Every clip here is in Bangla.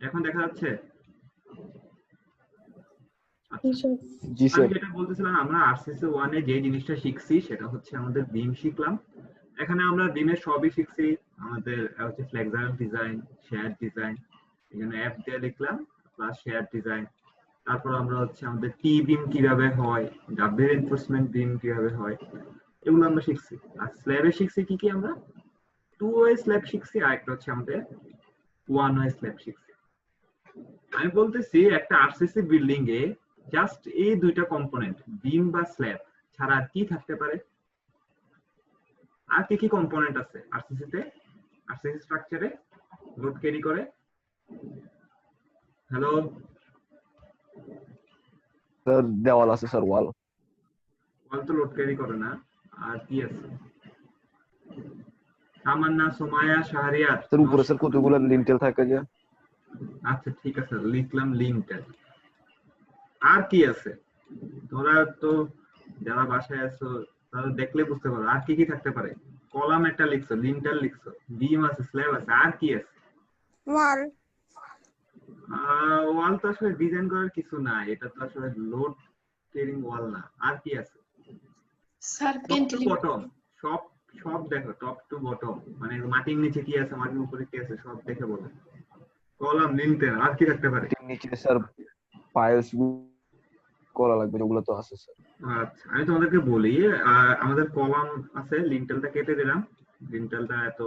এখন দেখা যাচ্ছে? জি আমি স্যার। যেটা বলতেছিলাম, আমরা আরসিসি 1 এ যে জিনিসটা শিখছি সেটা হচ্ছে আমাদের বিম শিখলাম। এখানে আমরা বিমের সবই শিখছি। আমাদের হচ্ছে ফ্লেক্সার ডিজাইন, শেয়ার ডিজাইন, এখানে অ্যাপ দিয়ে লিখলাম প্লাস শেয়ার ডিজাইন। তারপর আমরা হচ্ছে আমাদের টি বিম কিভাবে হয়, ডাবল এনফোর্সমেন্ট বিম কিভাবে হয়, এগুলো আমরা শিখছি। আর স্ল্যাবে শিখছি কি কি আমরা? 2 ওয়ে স্ল্যাব শিখছি, আর একটা হচ্ছে আমাদের 1 ওয়ে স্ল্যাব শিখছি। আমি বলতেছি একটা আরসিসি বিল্ডিং এ জাস্ট এই দুইটা কম্পোনেন্ট, বিম বা স্ল্যাব ছাড়া আর কি থাকতে পারে? আর কি কি কম্পোনেন্ট আছে আরসিসি তে, আরসিসি স্ট্রাকচারে লোড ক্যারি করে? হ্যালো? স্যার দেওয়াল আছে স্যার, ওয়াল। ওয়াল তো লোড ক্যারি করে না। আর কি আছে? তামান্না, সোমায়া, শাহরিয়ার, স্যার উপরে স্যার কতগুলো লিন্টেল থাকে যে। আচ্ছা ঠিক আছে, লিখলাম লিঙ্কটা। আর কি আছে? তোমরা তো যারা বাসায় আছো তারা দেখলে বুঝতে পারো আর কি কি থাকতে পারে। কলাম একটা লিখছো, লিন্টার লিখছো, বিম আছে, স্ল্যাব আছে, আর কি আছে? ওয়াল। ওয়াল তো আসলে ডিজাইন করার কিছু না, এটা তো আসলে লোড ক্যারিং ওয়াল না। আর কি আছে? Sir top to cantilever. Bottom, সব সব দেখো, টপ টু বটম, মানে মাটির নিচে কি আছে, মাটির উপরে কি আছে, সব দেখে বলো। কলাম, লিন্টার, আর কি থাকতে পারে? নিচে স্যার পাইলস করা লাগবে, যেগুলো তো আছে স্যার। আচ্ছা আমি তোমাদেরকে বলি, আমাদের কলাম আছে, লিন্টেলটা কেটে দিলাম। লিন্টেলটা এত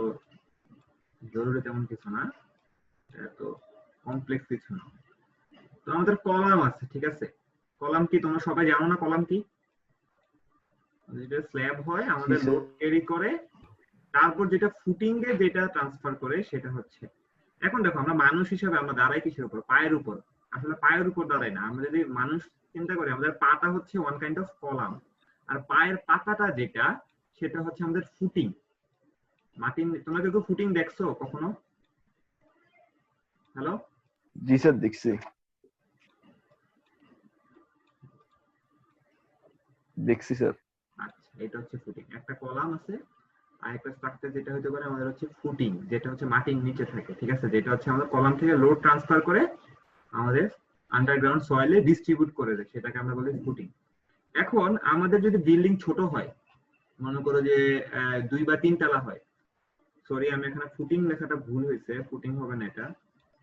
জরুরি তেমন কিছু না, এত কমপ্লেক্স কিছু না। তো আমাদের কলাম আছে, ঠিক আছে। কলাম কি তোমরা সবাই জানো না কলাম কি? যেটা স্ল্যাব হয় আমাদের লোড ক্যারি করে, তারপর যেটা ফুটিং এ যেটা ট্রান্সফার করে সেটা হচ্ছে। এখন দেখো আমরা মানুষ হিসেবে আমরা দাঁড়াই কিসের উপর? পায়ের উপর। আসলে পায়ের উপর দাঁড়াই না আমরা, যদি মানুষ চিন্তা করি আমাদের পাটা হচ্ছে ওয়ান কাইন্ড অফ কলাম, আর পায়ের পাতাটা যেটা সেটা হচ্ছে আমাদের ফুটিং। মাটির, তোমরা কেউ ফুটিং দেখছো কখনো? হ্যালো? জি স্যার দেখছি স্যার। আচ্ছা এটা হচ্ছে ফুটিং। একটা কলাম আছে, আর একটা স্ট্রাকচার যেটা হতে পারে আমাদের হচ্ছে ফুটিং, যেটা হচ্ছে মাটির নিচে থাকে, ঠিক আছে, যেটা হচ্ছে আমাদের কলাম থেকে লোড ট্রান্সফার করে আমাদের আন্ডারগ্রাউন্ড সয়েলে ডিস্ট্রিবিউট করে দেয়, সেটাকে আমরা বলি ফুটিং। এখন আমাদের যদি বিল্ডিং ছোট হয়, মনে করো যে 2 বা 3 তলা হয়, সরি আমি এখানে ফুটিং লেখাটা ভুল হয়েছে, ফুটিং হবে না, এটা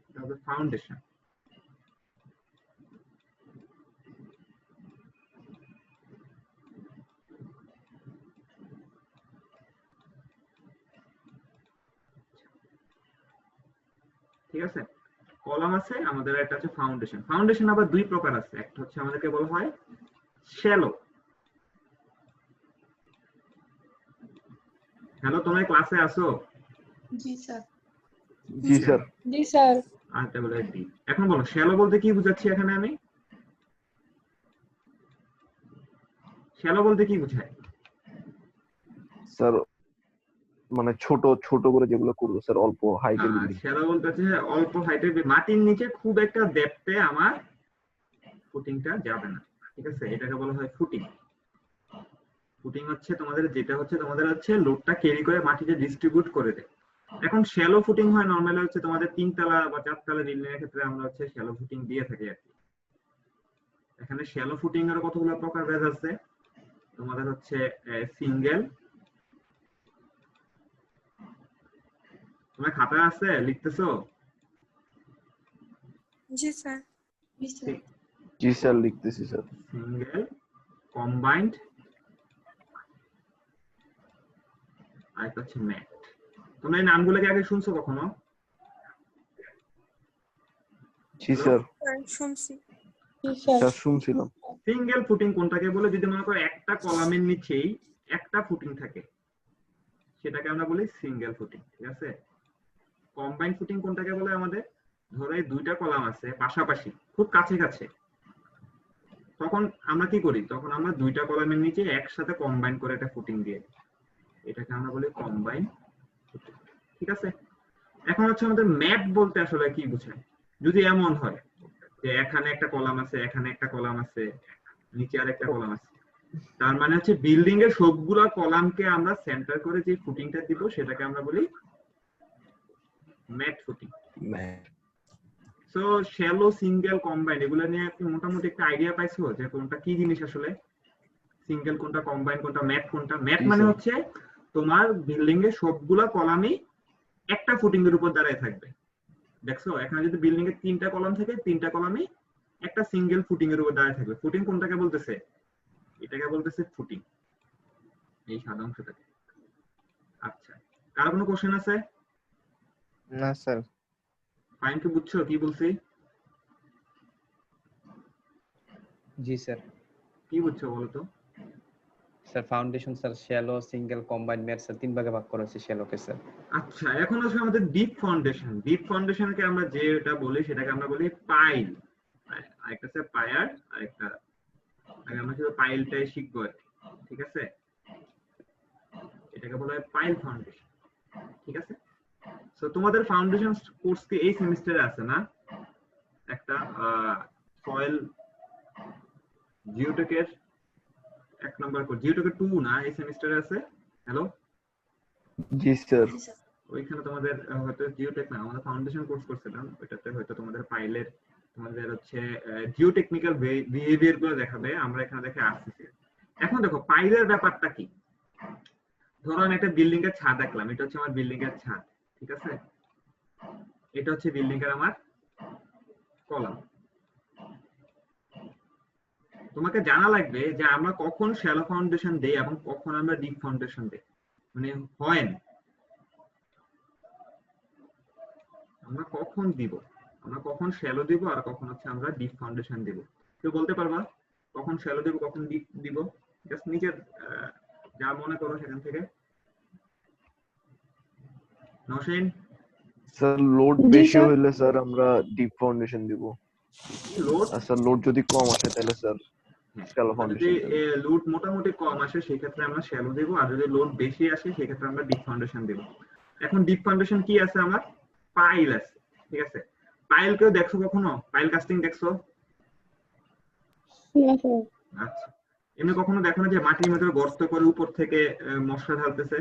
এটা হবে ফাউন্ডেশন। ঠিক আছে, কলাম আছে আমাদের, একটা হচ্ছে ফাউন্ডেশন। ফাউন্ডেশন আবার দুই প্রকার আছে, একটা হচ্ছে আমাদেরকে বলা হয় শ্যালো। হ্যালো, তোমরা ক্লাসে আসো? জি স্যার। জি স্যার। জি স্যার। আচ্ছা বলে ডিপ। এখন বলো শ্যালো বলতে কি বুঝাচ্ছি এখানে আমি? শ্যালো বলতে কি বুঝায়? স্যার মানে ছোট ছোট করে যেগুলো করবো স্যার, অল্প হাইটের বিল্ডিং। শ্যালো বলতে হচ্ছে অল্প হাইটের, মাটির নিচে খুব একটা ডেপথে আমার ফুটিংটা যাবে না, ঠিক আছে, এটাকে বলা হয় ফুটিং। ফুটিং হচ্ছে তোমাদের, যেটা হচ্ছে তোমাদের হচ্ছে লোডটা ক্যারি করে মাটিতে ডিস্ট্রিবিউট করে দেয়। এখন শ্যালো ফুটিং হয় নরমালি হচ্ছে তোমাদের 3 তলা বা 4 তলা বিল্ডিং এর ক্ষেত্রে আমরা হচ্ছে শ্যালো ফুটিং দিয়ে থাকি আর কি। এখানে শ্যালো ফুটিং এর কতগুলো প্রকার ভেদ আছে। তোমাদের হচ্ছে সিঙ্গেল, তোমার খাতা আছে লিখতেছো? জি স্যার। জি স্যার লিখতেছি স্যার। সিঙ্গেল, কম্বাইন্ড, আর একটা হচ্ছে ম্যাট। তোমরা এই নামগুলো কি আগে শুনছো কখনো? জি স্যার। শুনছি। স্যার শুনছিলাম। সিঙ্গেল ফুটিং কোনটাকে বলে? যদি মনে করো একটা কলামের নিচেই একটা ফুটিং থাকে, সেটাকে আমরা বলি সিঙ্গেল ফুটিং, ঠিক আছে। কম্বাইন্ড ফুটিং কোনটাকে বলে আমাদের? ধরো এই দুইটা কলাম আছে পাশাপাশি, খুব কাছে কাছে, তখন আমরা কি করি? তখন আমরা দুইটা কলামের নিচে একসাথে কম্বাইন করে একটা ফুটিং দিয়ে, এটাকে আমরা বলি কম্বাইন ফুটিং, ঠিক আছে। এখন হচ্ছে আমাদের ম্যাট বলতে আসলে কি বোঝায়? যদি এমন হয় যে এখানে একটা কলাম আছে, এখানে একটা কলাম আছে, নিচে আরেকটা কলাম আছে, তার মানে হচ্ছে বিল্ডিং এর সবগুলা কলামকে আমরা সেন্টার করে যে ফুটিংটা দিব সেটাকে আমরা বলি mat footing. So shallow, single, combined এগুলো নিয়ে কি মোটামুটি একটা আইডিয়া পাইছো যে কোনটা কি জিনিস আসলে? সিঙ্গেল কোনটা, কম্বাইন্ড কোনটা, ম্যাট কোনটা? ম্যাট জি মানে স্যার। হচ্ছে তোমার বিল্ডিং এর সবগুলা কলামই একটা ফুটিং এর উপর দাঁড়ায় থাকবে। দেখছো এখানে যদি বিল্ডিং এর 3টা কলাম থাকে, 3টা কলামই একটা সিঙ্গেল ফুটিং এর উপর দাঁড়ায় থাকবে। ফুটিং কোনটাকে বলতেছে? এটাকে বলতেছে ফুটিং, এই সাদা অংশটাকে। আচ্ছা, কার কোনো কোশ্চেন আছে? না স্যার। ফাইন, কি বুঝছো কি বলছি? জি স্যার। কি বুঝছো বলো তো? Sir foundation sir shallow, single, combined, mat sir 3 ভাগে ভাগ করা হয়েছে শ্যালোকে স্যার। আচ্ছা, এখন আসলে আমাদের ডিপ ফাউন্ডেশন। ডিপ ফাউন্ডেশনকে আমরা যেটা বলি সেটাকে আমরা বলি পাইল। আরেকটা হচ্ছে পায়ার, আরেকটা আগে আমরা শুধু পাইলটাই শিখবো আর কি। ঠিক আছে, এটাকে বলা হয় পাইল ফাউন্ডেশন। ঠিক আছে, সো তোমাদের ফাউন্ডেশন কোর্স কি এই সেমিস্টারে আছে না? একটা সয়েল জিওটেকের 1 নাম্বার কোর্স, জিওটেকের 2 না, এই সেমিস্টারে আছে। হ্যালো, জি স্যার। ওইখানে তোমাদের হয়তো জিওটেক না, আমাদের ফাউন্ডেশন কোর্স করছিলাম, ওইটাতে হয়তো তোমাদের পাইলের তোমাদের হচ্ছে জিওটেকনিক্যাল বিহেভিয়ার গুলো দেখাবে, আমরা এখানে দেখে আসতেছি। এখন দেখো পাইলের ব্যাপারটা কি। ধরো আমি একটা বিল্ডিং এর ছাদ দেখলাম, এটা হচ্ছে আমার বিল্ডিং এর ছাদ। ঠিক আছে, এটা হচ্ছে বিল্ডিং এর আমার কলাম। তোমাকে জানা লাগবে যে আমরা কখন শ্যালো ফাউন্ডেশন দেই এবং কখন আমরা ডিপ ফাউন্ডেশন দেই, মানে হয় না আমরা কখন দিব, আমরা কখন শ্যালো দিব আর কখন হচ্ছে আমরা ডিপ ফাউন্ডেশন দিব। কেউ বলতে পারবা কখন শ্যালো দিব কখন ডিপ দিব? জাস্ট নিজের যা মনে করো সেখান থেকে। নওশীন? স্যার লোড জি বেশি স্যার। হইলে স্যার আমরা ডিপ ফাউন্ডেশন দিব, লোড আর স্যার লোড যদি কম আসে তাহলে স্যার শ্যালো যদি ফাউন্ডেশন দেব। লোড মোটামুটি কম আসে সেই ক্ষেত্রে আমরা শ্যালো দেব, আর যদি লোড বেশি আসে সেই ক্ষেত্রে আমরা ডিপ ফাউন্ডেশন দেব। এখন ডিপ ফাউন্ডেশন কি আছে আমার? পাইল আছে। ঠিক আছে, পাইল কেউ দেখছো কখনো? পাইল কাস্টিং দেখছো? না স্যার। আচ্ছা, এমনি কখনো দেখো না যে মাটির মধ্যে গর্ত করে উপর থেকে মশলা ঢালতেছে?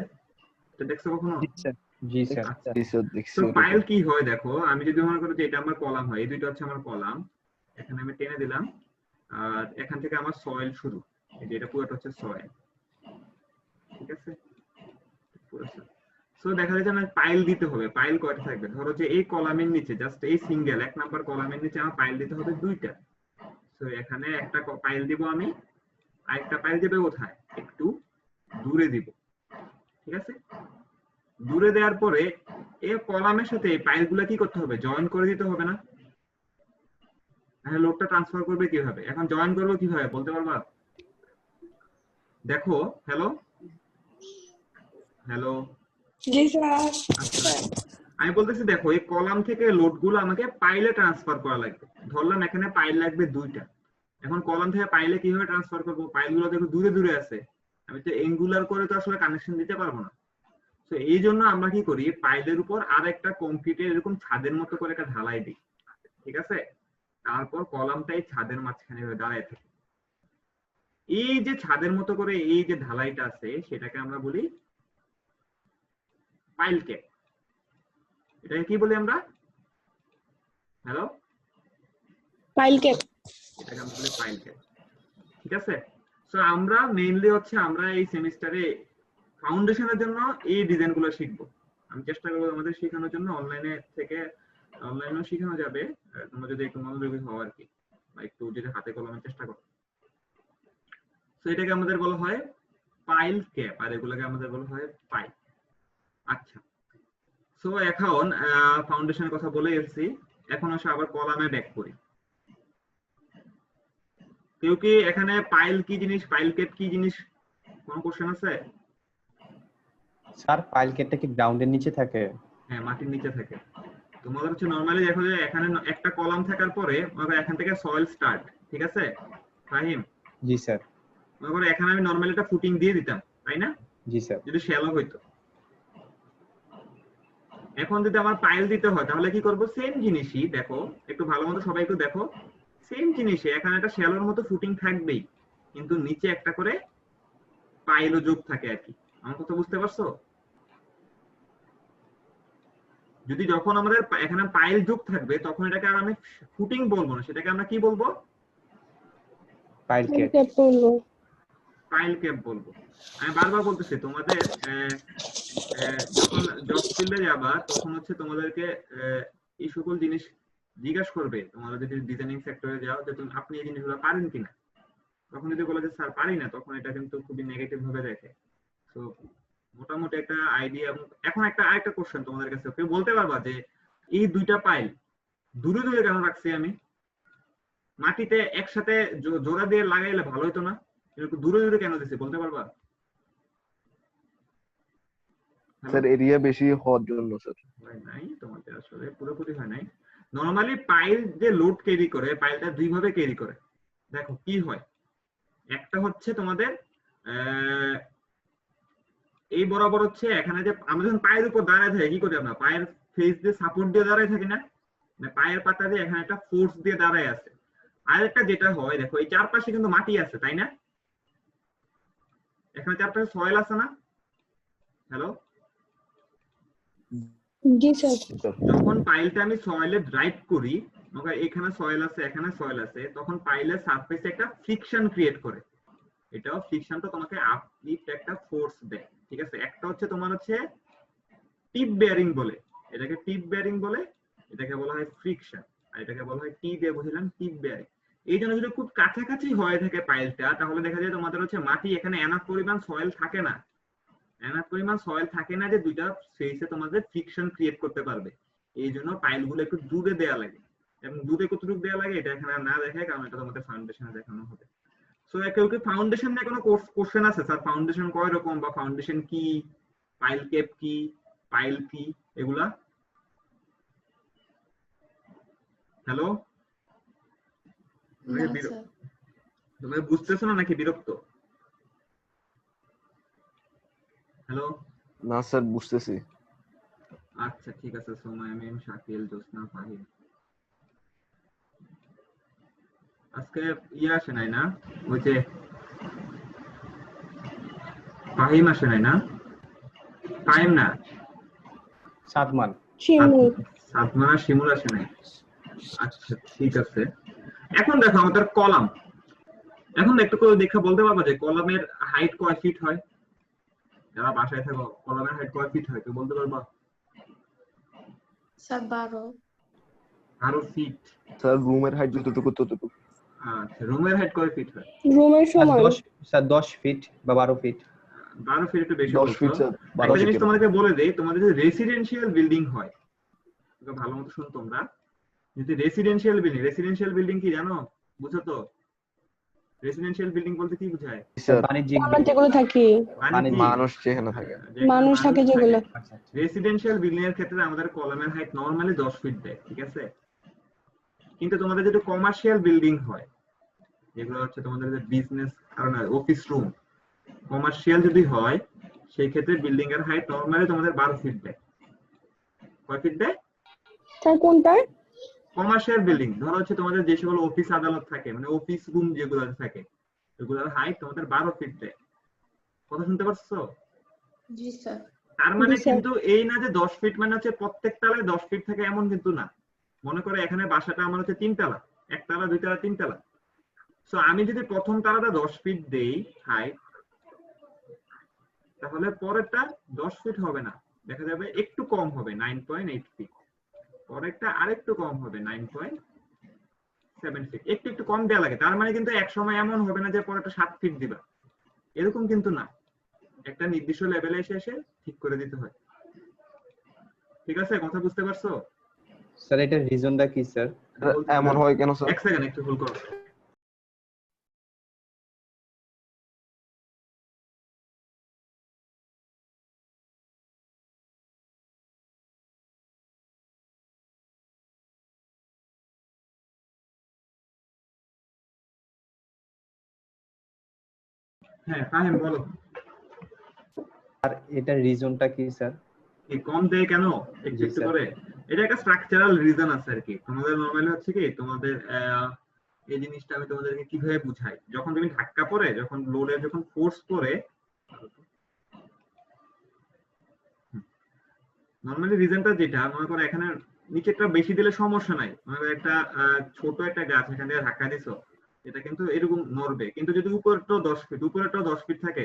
এটা দেখছো কখনো? জি স্যার। জি স্যার। আচ্ছা, জি স্যার দেখছি তো ওটা। পাইল কি হয় দেখো, আমি যদি মনে করি যে এটা আমার কলাম হয়, এই দুইটা হচ্ছে আমার কলাম, এখানে আমি টেনে দিলাম, আর এখান থেকে আমার সয়েল শুরু, এই যে এটা পুরোটা হচ্ছে সয়েল। ঠিক আছে, সো দেখা যাচ্ছে আমার পাইল দিতে হবে। পাইল কয়টা থাকবে? ধরো যে এই কলামের নিচে, জাস্ট এই সিঙ্গেল 1 নাম্বার কলামের নিচে আমার পাইল দিতে হবে 2টা। সো এখানে একটা পাইল দিব আমি, আরেকটা পাইল দিবে কোথায়? একটু দূরে দিব। ঠিক আছে, দূরে দেওয়ার পরে এই কলামের সাথে এই পাইলগুলো কি করতে হবে? জয়েন করে দিতে হবে না? হ্যাঁ, লোডটা ট্রান্সফার করবে কিভাবে? এখন জয়েন করবো কিভাবে বলতে পারবা? দেখো, হ্যালো হ্যালো, জি স্যার। আচ্ছা, আমি বলতেছি দেখো এই কলাম থেকে লোডগুলো আমাকে পাইলে ট্রান্সফার করা লাগবে। ধরলাম এখানে পাইল লাগবে 2টা। এখন কলাম থেকে পাইলে কিভাবে ট্রান্সফার করবো? পাইলগুলো দেখো দূরে দূরে আছে, আমি তো এঙ্গুলার করে তো আসলে কানেকশন দিতে পারবো না। তো এই জন্য আমরা কি করি, পাইলের উপর আর একটা কংক্রিটের এরকম ছাদের মতো করে একটা ঢালাই দিই। ঠিক আছে, তারপর কলামটাই ছাদের মাঝখানে দাঁড়ায় থাকে। এই যে ছাদের মতো করে এই যে ঢালাইটা আছে সেটাকে আমরা বলি পাইল ক্যাপ। এটাকে কি বলি আমরা? Hello, pile cap. এটাকে আমরা বলি পাইল ক্যাপ। ঠিক আছে, সো আমরা মেইনলি হচ্ছে আমরা এই সেমিস্টারে ফাউন্ডেশনের জন্য এই ডিজাইনগুলো শিখবো। আমি চেষ্টা করবো আমাদের শেখানোর জন্য, অনলাইনে থেকে অনলাইনেও শেখানো যাবে, তোমরা যদি একটু মনোযোগী হও আর কি, বা একটু যদি হাতে কলমে চেষ্টা করো। তো এটাকে আমাদের বলা হয় পাইল ক্যাপ, আর এগুলোকে আমাদের বলা হয় পাইল। আচ্ছা, সো এখন ফাউন্ডেশনের কথা বলে এসেছি, এখন আসলে আবার কলামে ব্যাক করি। কেউ কি এখানে পাইল কি জিনিস, পাইল ক্যাপ কি জিনিস, কোনো কোশ্চেন আছে? স্যার পাইল কেটটা কি গ্রাউন্ডের নিচে থাকে? হ্যাঁ, মাটির নিচে থাকে। তোমাদের হচ্ছে নরমালি দেখো যে এখানে একটা কলাম থাকার পরে মনে করো এখান থেকে সয়েল স্টার্ট। ঠিক আছে ফাহিম? জি স্যার। মনে করো এখানে আমি নরমালি একটা ফুটিং দিয়ে দিতাম, তাই না? জি স্যার। যদি শ্যালো হইতো। এখন যদি আমার পাইল দিতে হয় তাহলে কি করব? সেম জিনিসই, দেখো একটু ভালো মতো সবাই একটু দেখো, সেম জিনিসই, এখানে একটা শ্যালোর মতো ফুটিং থাকবেই, কিন্তু নিচে একটা করে পাইলও যোগ থাকে আর কি। আমার কথা বুঝতে পারছো? যদি যখন আমাদের এখানে পাইল যোগ থাকবে তখন এটাকে আর আমি ফুটিং বলবো না, সেটাকে আমরা কি বলবো? Pile cap. ক্যাপ বলবো। পাইল ক্যাপ বলবো। আমি বারবার বলতেছি তোমাদের যখন জব ফিল্ডে যাবা তখন হচ্ছে তোমাদেরকে এই সকল জিনিস জিজ্ঞাসা করবে। তোমরা যদি ডিজাইনিং সেক্টরে যাও যে তুমি আপনি এই জিনিসগুলো পারেন কিনা, তখন যদি বলে যে স্যার পারি না, তখন এটা কিন্তু খুবই নেগেটিভ ভাবে দেখে। তো মোটামুটি একটা আইডিয়া। এখন আরেকটা কোশ্চেন তোমাদের কাছে, কেউ বলতে পারবা যে এই দুইটা পাইল দূরে দূরে কেন রাখছি আমি? মাটিতে একসাথে জোড়া দিয়ে লাগাইলে ভালো হতো না? এরকম দূরে দূরে কেন দিছি বলতে পারবা? স্যার এরিয়া বেশি হওয়ার জন্য স্যার। হয় নাই, তোমাদের আসলে পুরোপুরি হয় নাই। নরমালি পাইল যে লোড ক্যারি করে, পাইলটা দুই ভাবে ক্যারি করে। দেখো কি হয়, একটা হচ্ছে তোমাদের এই বরাবর হচ্ছে এখানে যে আমরা যখন পায়ের উপর দাঁড়ায় থাকি কি করি, আমরা পায়ের ফেস দিয়ে সাপোর্ট দিয়ে দাঁড়ায় থাকি না, পায়ের পাতা দিয়ে এখানে একটা ফোর্স দিয়ে দাঁড়ায় আছে। আরেকটা যেটা হয়, দেখো এই চারপাশে কিন্তু মাটি আছে তাই না? এখানে চারপাশে সয়েল আছে না? হ্যালো, জি স্যার। যখন পাইলটা আমি সয়েলে ড্রাইভ করি, এখানে সয়েল আছে এখানে সয়েল আছে, তখন পাইলের সারফেসে একটা ফ্রিকশন ক্রিয়েট করে। এটাও ফ্রিকশনটা তোমাকে আপলিফট একটা ফোর্স দেয়, ঠিক আছে? একটা হচ্ছে তোমার হচ্ছে টিপ বেয়ারিং বলে, এটাকে টিপ বেয়ারিং বলে, এটাকে বলা হয় ফ্রিকশন, আর এটাকে বলা হয় টি দিয়ে বুঝলাম টিপ বেয়ারিং। এই জন্য যদি খুব কাছাকাছি হয়ে থাকে পাইলটা, তাহলে দেখা যায় তোমাদের হচ্ছে মাটি এখানে এনাফ পরিমাণ সয়েল থাকে না, এনাফ পরিমাণ সয়েল থাকে না যে দুইটা ফেসে তোমাদের ফ্রিকশন ক্রিয়েট করতে পারবে। এই জন্য পাইলগুলো একটু দূরে দেওয়া লাগে, এবং দূরে কতটুকু দেওয়া লাগে এটা এখানে না দেখায়, কারণ এটা তোমাদের ফাউন্ডেশনে দেখানো হবে। সো কেউ কি ফাউন্ডেশন নিয়ে কোনো কোশ্চেন আছে স্যার? ফাউন্ডেশন কয় রকম, বা ফাউন্ডেশন কি, পাইল ক্যাপ কি, পাইল কি, এগুলা? হ্যালো, তুমি বুঝতেছো না নাকি বিরক্ত? হ্যালো, না স্যার বুঝতেছি। আচ্ছা ঠিক আছে। সোমাই মিম, শাকিল, জোসনা, ফাহিম। আজকে আসে নাই না, ওই যে ফাহিম আসে নাই না? ফাহিম না, সাদমান। শিমুল। সাদমান আর শিমুল আসে নাই। আচ্ছা ঠিক আছে। এখন দেখো আমাদের কলাম, এখন একটু করে দেখা বলতে পারবো যে কলামের হাইট কয় ফিট হয়? যারা বাসায় থাকো, কলামের হাইট কয় ফিট হয় কেউ বলতে পারবা? স্যার 12। 12 ফিট। স্যার রুমের হাইট যতটুকু ততটুকু। আচ্ছা, রুমের হাইট কয় ফিট হয়? রুমের সমান। স্যার 10 ফিট বা 12 ফিট। 12 ফিট একটু বেশি 10 বলছো। Feet sir. একটা জিনিস তোমাদেরকে বলে দেই, তোমাদের যদি রেসিডেন্সিয়াল বিল্ডিং হয়, ভালো মতো শুন তোমরা, যদি রেসিডেন্সিয়াল বিল্ডিং কি জানো? বুঝো তো? রেসিডেন্সিয়াল বিল্ডিং বলতে কি বোঝায়? স্যার বাণিজ্যিক আমার যেগুলো থাকে, মানুষ যেখানে থাকে। মানুষ থাকে যেগুলো। রেসিডেন্সিয়াল বিল্ডিং এর ক্ষেত্রে আমাদের কলামের হাইট নরমালি 10 ফিট দেয়, ঠিক আছে? কিন্তু তোমাদের যদি কমার্শিয়াল বিল্ডিং হয়, যেগুলো হচ্ছে তোমাদের যে বিজনেস কারণ অফিস রুম, কমার্শিয়াল যদি হয়, সেই ক্ষেত্রে বিল্ডিং এর হাইট নরমালি তোমাদের 12 ফিট দেয়। কয় ফিট দেয়? স্যার কোনটা? Commercial building. ধরো হচ্ছে তোমাদের যে সকল অফিস আদালত থাকে, মানে অফিস রুম যেগুলো থাকে, ওগুলোর হাইট তোমাদের 12 ফিট দেয়। কথা শুনতে পাচ্ছো? জি স্যার। তার মানে কিন্তু এই না যে 10 ফিট মানে হচ্ছে প্রত্যেক তলায় 10 ফিট থাকে, এমন কিন্তু না। মনে করো এখানে বাসাটা আমার হচ্ছে 3 তলা, 1 তলা 2 তলা 3 তলা। সো আমি যদি প্রথম তলাটা 10 ফিট দেই হাইট, তাহলে পরেরটা 10 ফিট হবে না, দেখা যাবে একটু কম হবে, 9.8 ফিট। পরেরটা আরেকটু কম হবে, 9.7 ফিট। একটু কম দেওয়া লাগে। তার মানে কিন্তু এক সময় এমন হবে না যে পরেরটা 7 ফিট দিবা, এরকম কিন্তু না। একটা নির্দিষ্ট লেভেলে এসে ঠিক করে দিতে হয়। ঠিক আছে, কথা বুঝতে পারছো? স্যার এটার রিজনটা কি স্যার? এমন হয় কেন স্যার? এক সেকেন্ড, একটু হোল্ড করো। হ্যাঁ ফাহিম বলো। আর এটার রিজনটা কি স্যার? এই কম দেয় কেন একটু একটু করে? এটা একটা স্ট্রাকচারাল রিজন আছে আর কি। তোমাদের নরমালি হচ্ছে কি, তোমাদের এই জিনিসটা আমি তোমাদেরকে কিভাবে বুঝাই, যখন তুমি ধাক্কা পড়ে, যখন লোডে যখন ফোর্স পড়ে, নরমালি রিজনটা যেটা মনে করো এখানে নিচেরটা বেশি দিলে সমস্যা নাই, মনে করো একটা ছোট একটা গাছ এখান থেকে ধাক্কা দিছো, এটা কিন্তু এরকম নড়বে। কিন্তু যদি উপরেরটাও 10 ফিট, উপরেরটাও 10 ফিট থাকে,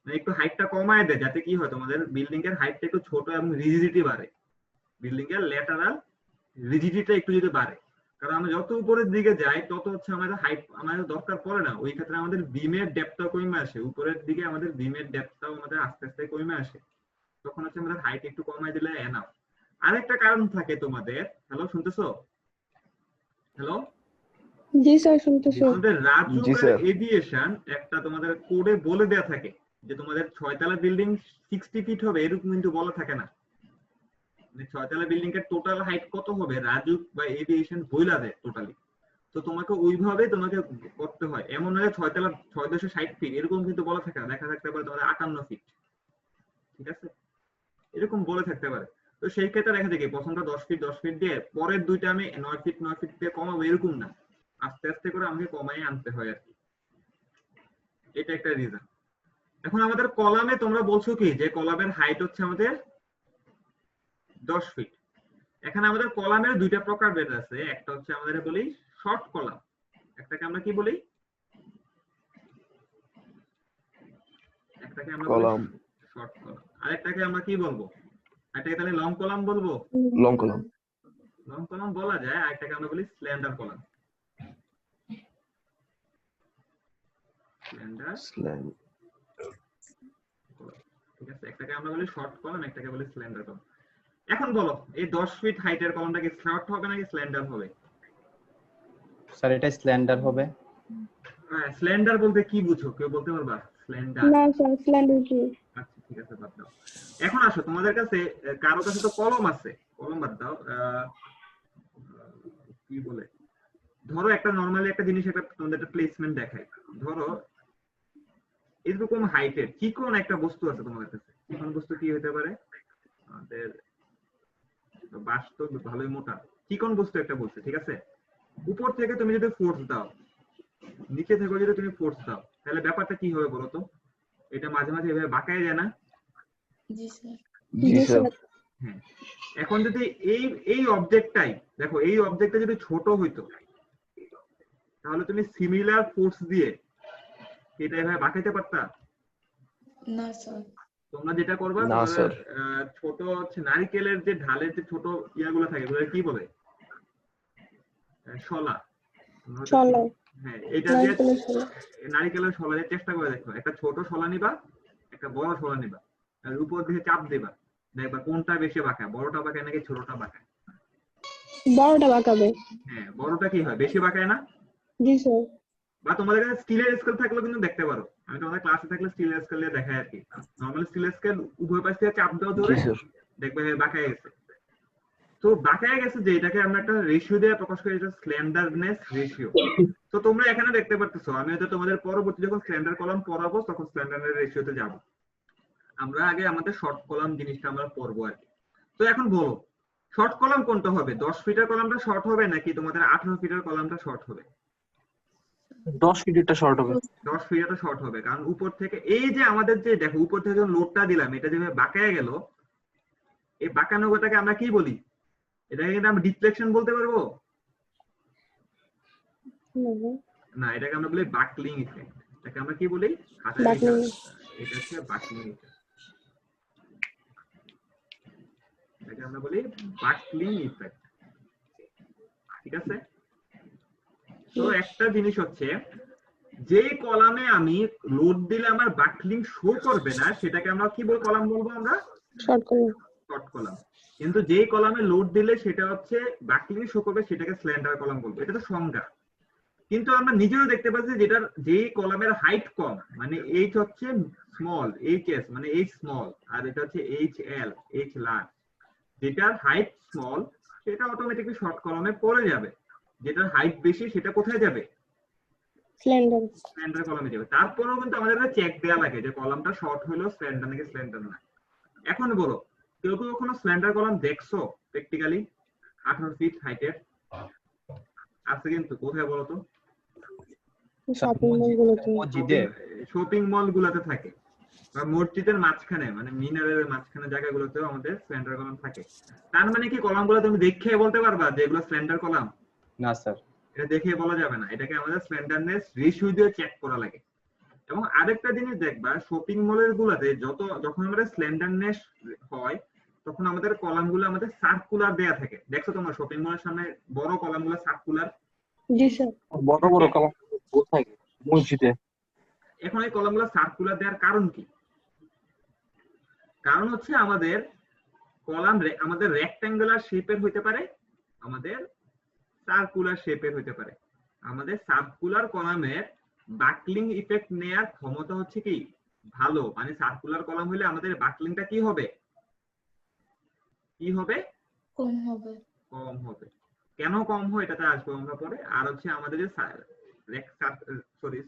মানে একটু হাইটটা কমায় দেয়, যাতে কি হয় তোমাদের বিল্ডিং এর হাইটটা একটু ছোট এবং রিজিডিটি বাড়ে, বিল্ডিং এর ল্যাটারাল রিজিডিটিটা একটু যদি বাড়ে। কারণ আমরা যত উপরের দিকে যাই তত হচ্ছে আমাদের হাইট আমাদের দরকার পড়ে না, ওই ক্ষেত্রে আমাদের বিমের ডেপথটাও কমে আসে, উপরের দিকে আমাদের বিমের ডেপথটাও আমাদের আস্তে আস্তে কমে আসে, তখন হচ্ছে আমাদের হাইট একটু কমাই দিলে এনাফ। আরেকটা কারণ থাকে তোমাদের, হ্যালো শুনতেছো? হ্যালো, জি স্যার, শুনতেছি। আমাদের রাজুক জি আর স্যার। এভিয়েশন একটা তোমাদের কোডে বলে দেয়া থাকে যে তোমাদের 6 তলা বিল্ডিং 60 ফিট হবে, এরকম কিন্তু বলা থাকে না। মানে 6 তলা বিল্ডিং এর টোটাল হাইট কত হবে রাজুক বা এভিয়েশন বইলা দেয় টোটালি। তো তোমাকে ওইভাবে তোমাকে করতে হয়, এমন নয় 6 তলা 660 ফিট এরকম কিন্তু বলা থাকে না, দেখা থাকতে পারে তোমাদের 58 ফিট, ঠিক আছে, এরকম বলে থাকতে পারে। তো সেই ক্ষেত্রে দেখা যায় কি প্রথমটা 10 ফিট 10 ফিট দিয়ে পরের দুইটা আমি 9 ফিট 9 ফিট দিয়ে কমাবো, এরকম না, আস্তে আস্তে করে আমাকে কমাই আনতে হয় আর কি, এটা একটা রিজন। এখন আমাদের কলামে তোমরা বলছো কি যে কলামের হাইট হচ্ছে আমাদের 10 ফিট। এখানে আমাদের কলামের দুইটা প্রকার বের আছে, একটা হচ্ছে আমাদের বলি শর্ট কলাম, একটাকে আমরা কি বলি, একটাকে আমরা বলি কলাম, শর্ট কলাম, আরেকটাকে আমরা কি বলবো, এটাকে তাহলে লং কলাম বলবো, লং কলাম, লং কলাম বলা যায়, আরেকটাকে আমরা বলি স্ল্যান্ডার কলাম, স্ল্যান্ডার স্ল্যান্ড। ঠিক আছে, একটাকে আমরা বলি শর্ট কলাম, একটাকে বলি স্ল্যান্ডার কলাম। এখন বলো এই 10 ফিট হাইটের কলামটা কি শর্ট হবে নাকি স্ল্যান্ডার হবে? স্যার এটা স্ল্যান্ডার হবে। হ্যাঁ, স্ল্যান্ডার বলতে কি বুঝো, কেউ বলতে পারবা স্ল্যান্ডার? না স্যার, স্ল্যান্ডার কি? আচ্ছা ঠিক আছে, বাদ দাও। এখন আসো তোমাদের কাছে কারো কাছে তো কলম আছে, কলম বাদ দাও, কি বলে, ধরো একটা নরমালি একটা জিনিস, একটা তোমাদের একটা প্লেসমেন্ট দেখায়, ধরো এরকম হাইটের চিকন একটা বস্তু আছে তোমাদের কাছে, চিকন বস্তু কি হতে পারে, আমাদের বাঁশ তো ভালোই মোটা, চিকন বস্তু একটা বলছে, ঠিক আছে, উপর থেকে তুমি যদি ফোর্স দাও, নিচে থেকে যদি তুমি ফোর্স দাও, তাহলে ব্যাপারটা কি হবে বলো তো, এটা মাঝে মাঝে এভাবে বাঁকায় যায় না? জি স্যার। জি স্যার। হ্যাঁ, এখন যদি এই এই অবজেক্টটাই দেখো, এই অবজেক্টটা যদি ছোট হইতো, তাহলে তুমি সিমিলার ফোর্স দিয়ে এটা এভাবে বাঁকাইতে পারতা? না স্যার। তোমরা যেটা করবা, না, তোমাদের স্যার। ছোট হচ্ছে নারকেলের যে ঢালের যে ছোট ইয়াগুলো থাকে, ওগুলো কি বলে, শলা, তোমরা হয়তো চলো। হ্যাঁ, এটা দিয়ে নারকেলের শলা। নারকেলের শলা দিয়ে চেষ্টা করে দেখো, একটা ছোট শলা নিবা, একটা বড় শলা নিবা, আর উপর দিয়ে চাপ দিবা, দেখবা কোনটা বেশি বাঁকায়, বড়টা বাঁকায় নাকি ছোটটা বাঁকায়? বড়টা বাঁকাবে। হ্যাঁ, বড়টা কি হয়, বেশি বাঁকায় না? জি স্যার। বা তোমাদের কাছে স্টিলের স্কেল থাকলেও কিন্তু দেখতে পারো, আমি তোমাদের ক্লাসে থাকলে স্টিলের স্কেল দিয়ে দেখাই আর কি, নরমালি স্টিলের স্কেল উভয় পাশ থেকে চাপ দাও জি ধরে, স্যার। দেখবে বাঁকায় গেছে। তো বাঁকায় গেছে যে এটাকে আমরা একটা রেশিও দিয়ে প্রকাশ করি, এটা স্ল্যান্ডারনেস রেশিও। তো তোমরা এখানে দেখতে পারতেছো, আমি হয়তো তোমাদের পরবর্তী যখন স্ল্যান্ডার কলাম পড়াবো তখন স্ল্যান্ডারনেস রেশিওতে যাব, আমরা আগে আমাদের শর্ট কলাম জিনিসটা আমরা পড়বো আর কি। তো এখন বলো শর্ট কলাম কোনটা হবে, 10 ফিটের কলামটা শর্ট হবে নাকি তোমাদের 18 ফিটের কলামটা শর্ট হবে? 10 ফিটেরটা শর্ট হবে। 10 ফিটটা শর্ট হবে, কারণ উপর থেকে এই যে আমাদের যে দেখো উপর থেকে যখন লোডটা দিলাম, এটা যেভাবে বাঁকায় গেল, এই বাঁকানোটাকে আমরা কি বলি, এটাকে কিন্তু আমরা ডিফ্লেকশন বলতে পারবো না, এটাকে আমরা বলি বাকলিং ইফেক্ট। এটাকে আমরা কি বলি, Buckling. এটা হচ্ছে বাকলিং ইফেক্ট, এটাকে আমরা বলি বাকলিং ইফেক্ট, ঠিক আছে। তো একটা জিনিস হচ্ছে, যে কলামে আমি লোড দিলে আমার বাকলিং শো করবে না, সেটাকে আমরা কি বল কলাম বলবো, আমরা শর্ট কলাম। Short column. কিন্তু যে কলামে লোড দিলে সেটা হচ্ছে বাকলিং শো করবে, সেটাকে স্ল্যান্ডার কলাম বলবো, এটা তো সংজ্ঞা। কিন্তু আমরা নিজেও দেখতে পাচ্ছি যেটার যে কলামের হাইট কম, মানে এইচ হচ্ছে স্মল, এইচএস মানে এইচ স্মল, আর এটা হচ্ছে এইচ এল এইচ লার্জ, যেটার হাইট স্মল সেটা অটোমেটিকলি শর্ট কলামে পড়ে যাবে, যেটার হাইট বেশি সেটা কোথায় যাবে, স্ল্যান্ডার। স্ল্যান্ডার কলামে যাবে। তারপরেও কিন্তু আমাদের চেক দেওয়া লাগে যে কলামটা শর্ট হলো স্ল্যান্ডার নাকি স্ল্যান্ডার না। এখন বলো, কেউ কেউ কখনো স্ল্যান্ডার কলাম দেখছো প্র্যাকটিক্যালি 18 ফিট হাইটের? আছে কিন্তু, কোথায় বলো তো? শপিং মল গুলোতে। মসজিদে। শপিং মল গুলাতে থাকে। বা মসজিদের মাঝখানে মানে মিনারের মাঝখানে জায়গাগুলোতেও আমাদের স্ল্যান্ডার কলাম থাকে। তার মানে কি কলামগুলো তুমি দেখে বলতে পারবা যে এগুলো স্ল্যান্ডার কলাম? না স্যার। এটা দেখে বলা যাবে না, এটাকে আমাদের স্ল্যান্ডারনেস রেশিও দিয়ে চেক করা লাগে। এবং আরেকটা জিনিস দেখবা, শপিং মলের গুলাতে যখন আমাদের স্ল্যান্ডারনেস হয় তখন আমাদের কলামগুলো আমাদের সার্কুলার দেয়া থাকে। দেখছো তোমরা শপিং মলের সামনে বড় কলামগুলো সার্কুলার? জি স্যার। বড় বড় কলাম থাকে মসজিদে। এখন এই কলামগুলো সার্কুলার দেওয়ার কারণ কি? কারণ হচ্ছে আমাদের কলাম আমাদের রেক্ট্যাঙ্গুলার শেপের হতে পারে, আমাদের সার্কুলার শেপের হতে পারে। আমাদের সার্কুলার কলামের বাকলিং ইফেক্ট নেয়ার ক্ষমতা হচ্ছে কি ভালো, মানে সার্কুলার কলাম হলে আমাদের বাকলিংটা কি হবে? কি হবে? কম হবে। কম হবে। কেন কম হয় এটাতে আসবো আমরা পরে। আর হচ্ছে আমাদের যে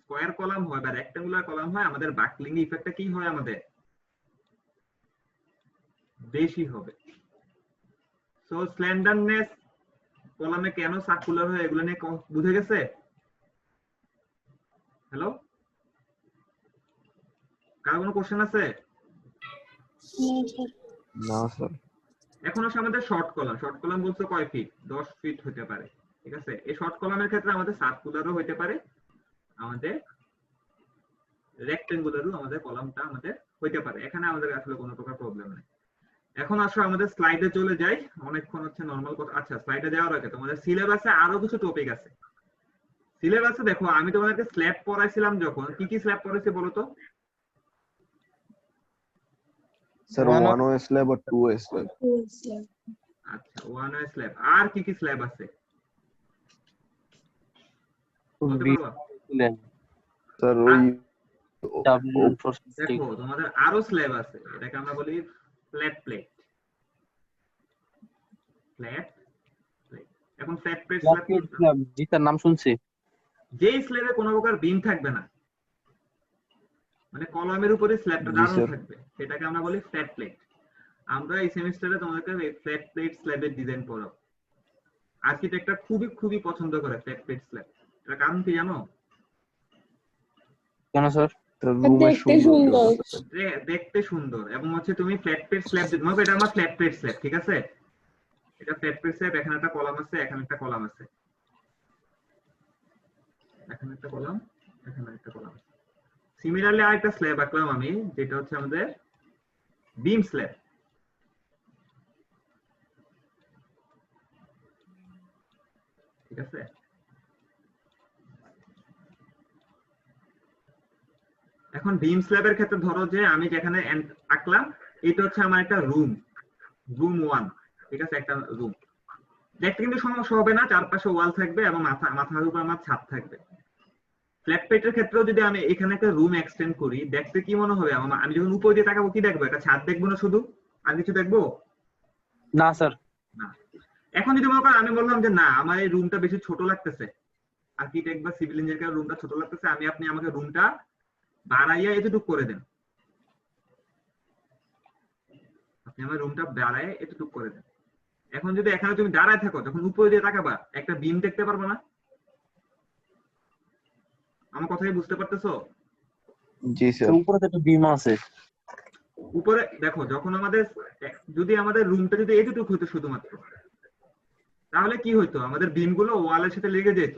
স্কয়ার কলাম হয় বা রেক্ট্যাঙ্গুলার কলাম হয়, আমাদের বাকলিং ইফেক্টটা কি হয়? আমাদের বেশি হবে। সো স্ল্যান্ডারনেস কলামে কেন সার্কুলার হয় এগুলো নিয়ে বুঝে গেছে? হ্যালো, কার কোনো কোশ্চেন আছে? না স্যার। এখন আসলে আমাদের শর্ট কলাম। শর্ট কলাম বলতে কয় ফিট? 10 ফিট হতে পারে, ঠিক আছে। এই শর্ট কলামের ক্ষেত্রে আমাদের সার্কুলারও হতে পারে, আমাদের রেক্ট্যাঙ্গুলারও আমাদের কলামটা আমাদের হইতে পারে। এখানে আমাদের আসলে কোনো প্রকার প্রবলেম নেই। এখন আসলে আমাদের স্লাইডে চলে যাই, অনেকক্ষণ হচ্ছে নরমাল কথা। আচ্ছা, স্লাইডে যাওয়ার আগে তোমাদের সিলেবাসে আরো কিছু টপিক আছে। সিলেবাসে দেখো, আমি তোমাদেরকে স্ল্যাব পড়াইছিলাম যখন, কি কি স্ল্যাব পড়াইছি বলো তো? স্যার 1 ওয়ে স্ল্যাব আর 2 ওয়ে স্ল্যাব। আচ্ছা, 1 ওয়ে স্ল্যাব। আর কি কি স্ল্যাব আছে বলতে পারবা? স্যার ওই দেখো তোমাদের আরো স্ল্যাব আছে, এটাকে আমরা বলি ফ্ল্যাট প্লেট। Flat plate. এখন ফ্ল্যাট প্লেট স্ল্যাব, জি তার নাম শুনছি। যেই স্ল্যাবে কোনো প্রকার বিম থাকবে না, মানে কলামের উপরে স্ল্যাবটা দাঁড়ানো থাকবে, সেটাকে আমরা বলি ফ্ল্যাট প্লেট। আমরা এই সেমিস্টারে তোমাদেরকে ফ্ল্যাট প্লেট স্ল্যাবের ডিজাইন পড়াবো। আর্কিটেক্টরা খুবই খুবই পছন্দ করে ফ্ল্যাট প্লেট স্ল্যাব। এর কারণ কি জানো? কেন স্যার? দেখতে সুন্দর। দেখতে সুন্দর, এবং হচ্ছে তুমি ফ্ল্যাট প্লেট স্ল্যাব দিতে, এটা আমার ফ্ল্যাট প্লেট স্ল্যাব, ঠিক আছে। এটা ফ্ল্যাট প্লেট স্ল্যাব, এখানে একটা কলাম আছে, এখানে একটা কলাম আছে, এখানে একটা কলাম, এখানে একটা কলাম। সিমিলারলি আরেকটা স্ল্যাব আঁকলাম আমি, যেটা হচ্ছে আমাদের বিম স্ল্যাব। ঠিক আছে। এখন বিম স্ল্যাবের ক্ষেত্রে ধরো যে আমি যেখানে আঁকলাম, এটা হচ্ছে আমার একটা রুম, রুম 1, ঠিক আছে, একটা রুম। দেখতে কিন্তু সমস্যা হবে না, চারপাশে ওয়াল থাকবে এবং মাথার উপর আমার ছাদ থাকবে। ফ্ল্যাট প্লেটের ক্ষেত্রেও যদি আমি এখানে একটা রুম এক্সটেন্ড করি, দেখতে কি মনে হবে? আমি যখন উপর দিয়ে তাকাবো কি দেখবো? একটা ছাদ দেখবো না শুধু? আর কিছু দেখবো না স্যার। না। এখন যদি মনে করেন আমি বললাম যে না, আমার এই রুমটা বেশি ছোট লাগতেছে, আর্কিটেক্ট বা সিভিল ইঞ্জিনিয়ার রুমটা ছোট লাগতেছে, আপনি আমাকে রুমটা বাড়াইয়া এতটুকু করে দেন, আপনি আমার রুমটা বাড়ায় এতটুকু করে দেন। এখন যদি এখানে তুমি দাঁড়ায় থাকো, যখন উপরে দিয়ে তাকাবা একটা বিম দেখতে পারবে না? আমার কথাই বুঝতে পারতেছো? জি স্যার। উপরে তো একটা বিম আছে। উপরে দেখো, যখন যদি আমাদের রুমটা যদি এতটুকু হতো শুধুমাত্র, তাহলে কি হতো? আমাদের বিম গুলো ওয়ালের সাথে লেগে যেত,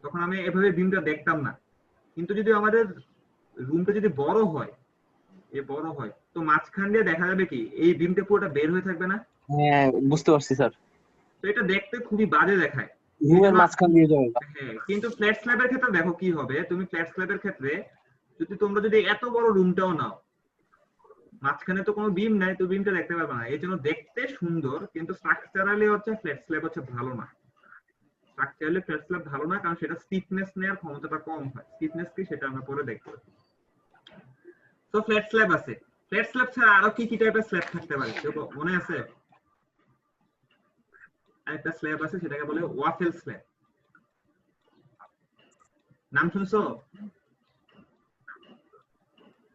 তখন আমি এভাবে বিমটা দেখতাম না। কিন্তু যদি আমাদের রুমটা যদি বড় হয়, তো মাঝখান দিয়ে দেখা যাবে কি এই বিমটা পুরোটা বের হয়ে থাকবে না? হ্যাঁ বুঝতে পারছি স্যার। তো এটা দেখতে খুবই বাজে দেখায়। রুমের মাঝখান দিয়ে যাবে। হ্যাঁ, কিন্তু ফ্ল্যাট স্ল্যাবের ক্ষেত্রে দেখো কি হবে, তুমি ফ্ল্যাট স্ল্যাবের ক্ষেত্রে তোমরা যদি এত বড় রুমটাও নাও, মাঝখানে তো কোনো বিম নাই, তো বিমটা দেখতে পারবে না। এই জন্য দেখতে সুন্দর, কিন্তু স্ট্রাকচারালি হচ্ছে ফ্ল্যাট স্ল্যাব হচ্ছে ভালো না। স্ট্রাকচারালি ফ্ল্যাট স্ল্যাব ভালো না, কারণ সেটা স্টিফনেস নেওয়ার ক্ষমতাটা কম হয়। স্টিফনেস কি সেটা আমরা পরে দেখবো। তো ফ্ল্যাট স্ল্যাব আছে। ফ্ল্যাট স্ল্যাব ছাড়া আরো কি কি টাইপের স্ল্যাব থাকতে পারে মনে আছে? আরেকটা স্ল্যাব আছে, সেটাকে বলে ওয়াফেল স্ল্যাব। নাম শুনছো?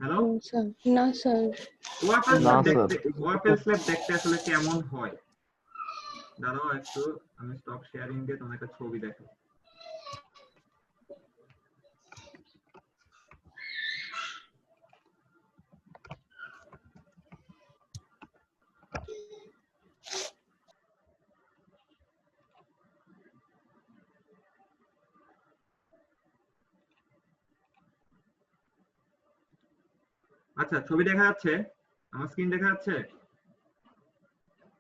হ্যালো, না স্যার। ওয়াফেল স্ল্যাব দেখতে আসলে কেমন হয়? দাঁড়াও একটু, আমি স্টপ শেয়ারিং দিয়ে তোমাকে একটা ছবি দেখাই। আচ্ছা, ছবি দেখা যাচ্ছে? আমার স্ক্রিন দেখা যাচ্ছে?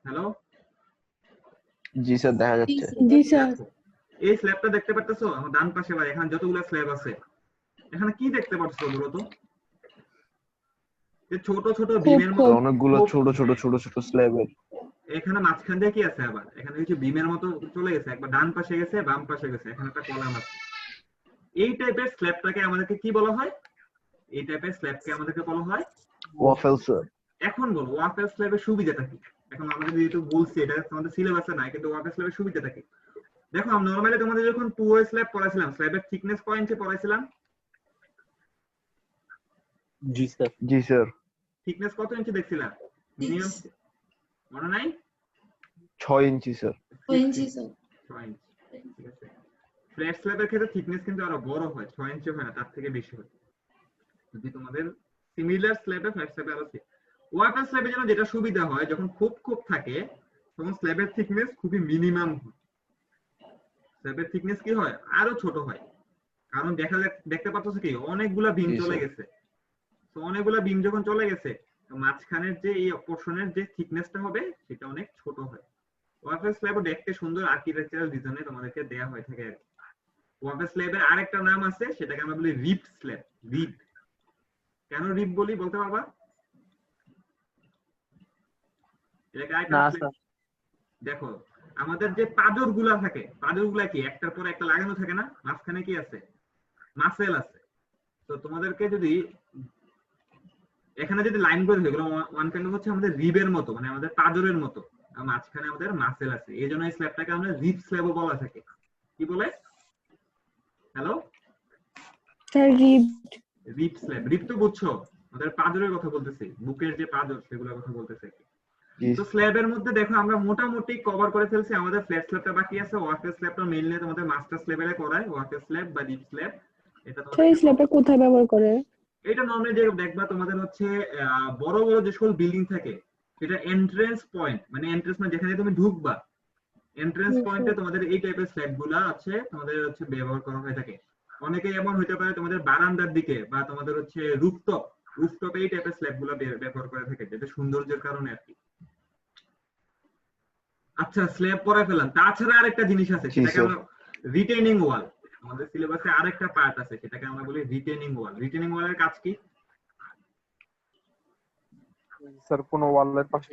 হ্যালো? জি স্যার দেখা যাচ্ছে। জি স্যার। দেখো, এই স্ল্যাবটা দেখতে পারতেছো? আমার ডান পাশে বা এখানে যতগুলো স্ল্যাব আছে, এখানে কি দেখতে পাচ্ছ বলো তো? যে ছোট ছোট বিমের স্যার মতো অনেকগুলো খোপ, ছোট ছোট স্ল্যাবের। এখানে মাঝখান দিয়ে কি আছে আবার? এখানে কিছু বিমের মতো চলে গেছে, একবার ডান পাশে গেছে, বাম পাশে গেছে, এখানে একটা কলাম আছে। এই টাইপের স্ল্যাবটাকে আমাদেরকে কি বলা হয়? এই টাইপের স্ল্যাবকে আমাদেরকে বলা হয় ওয়াফেল স্যার। এখন বলো ওয়াফেল স্ল্যাবের সুবিধাটা কি? এখন আমাদের যেহেতু বলছি এটা আমাদের সিলেবাসে নাই, কিন্তু ওয়াফেল স্ল্যাবের সুবিধাটা কি? দেখো আমরা নরমালি তোমাদের যখন 2 স্ল্যাব পড়াইছিলাম, স্ল্যাবের থিকনেস কয় ইঞ্চি পড়াইছিলাম? জি স্যার। জি স্যার। থিকনেস কত ইঞ্চি দেখছিলাম মিনিমাম? মনে নাই? 6 ইঞ্চি স্যার। 6 ইঞ্চি। ঠিক আছে। ফ্ল্যাট স্ল্যাবের ক্ষেত্রে থিকনেস কিন্তু আরো বড় হয়, 6 ইঞ্চি হয় না, তার থেকে বেশি হয়। যদি তোমাদের সিমিলার স্ল্যাবে ফ্ল্যাট স্ল্যাবে আরো ওয়াটার স্ল্যাবে যেন যেটা সুবিধা হয়, যখন খুব খুব থাকে তখন স্ল্যাবের থিকনেস খুবই মিনিমাম হয়। স্ল্যাবের থিকনেস কি হয়? আরো ছোট হয়। কারণ দেখতে পাচ্ছ কি অনেকগুলা বিম জি, চলে স্যার। গেছে। তো অনেকগুলা বিম যখন চলে গেছে, তো মাঝখানের যে এই পোরশনের যে থিকনেসটা হবে সেটা অনেক ছোট হয়। ওয়াটার স্ল্যাবও দেখতে সুন্দর আর্কিটেকচারাল ডিজাইনে তোমাদেরকে দেয়া হয়ে থাকে আর কি। ওয়াটার স্ল্যাবের আরেকটা নাম আছে, সেটাকে আমরা বলি রিপ স্ল্যাব। রিপ, কেন রিপ বলি বলতে পারবা? এটাকে না আরেকটা স্যার। দেখো, আমাদের যে পাঁজর গুলা থাকে, পাঁজর গুলা কি একটার পর একটা লাগানো থাকে না? মাঝখানে কি আছে? মাসেল আছে। তো তোমাদেরকে যদি এখানে যদি লাইন করে এগুলো ওয়ান কাইন্ড হচ্ছে আমাদের রিবের মতো, মানে আমাদের পাঁজরের মতো, আর মাঝখানে আমাদের মাসেল আছে। এই জন্য এই স্ল্যাবটাকে আমরা রিপ স্ল্যাবও বলা থাকে। কি বলে? হ্যালো? স্যার রিপ স্ল্যাব। রিপ তো বুঝছো, আমাদের পাঁজরের কথা বলতেছি, বুকের যে পাঁজর সেগুলোর কথা বলতেছি। জি তো স্ল্যাবের মধ্যে দেখো আমরা মোটামুটি কভার করে ফেলছি। আমাদের ফ্ল্যাট স্ল্যাবটা বাকি আছে। ওয়াটার স্ল্যাবটা মেইনলি তোমাদের মাস্টার্স লেভেলে করায়, ওয়াটার স্ল্যাব বা ডিপ স্ল্যাব। এটা স্যার এই তোমাদের স্ল্যাবটা কোথায় ব্যবহার করে? এটা নরমালি যে দেখবা তোমাদের হচ্ছে বড় বড় যে সকল বিল্ডিং থাকে, সেটা এন্ট্রেন্স পয়েন্ট, মানে এন্ট্রেন্স মানে যেখানে তুমি ঢুকবা, এন্ট্রেন্স পয়েন্টে তোমাদের এই টাইপের স্ল্যাব গুলা আছে তোমাদের হচ্ছে ব্যবহার করা হয়ে থাকে। অনেকে এমন হতে পারে তোমাদের বারান্দার দিকে বা তোমাদের হচ্ছে রুফটপে এই টাইপের স্ল্যাব গুলা ব্যবহার করে থাকে, যেটা সৌন্দর্যের কারণে আর কি। আচ্ছা, স্ল্যাব পরে ফেলাম। তাছাড়া আরেকটা জিনিস আছে, জি, সেটাকে স্যার। আমরা রিটেনিং ওয়াল। আমাদের সিলেবাসে আরেকটা পার্ট আছে, সেটাকে আমরা বলি রিটেনিং ওয়াল। রিটেনিং ওয়ালের কাজ কি? স্যার কোন ওয়ালের পাশে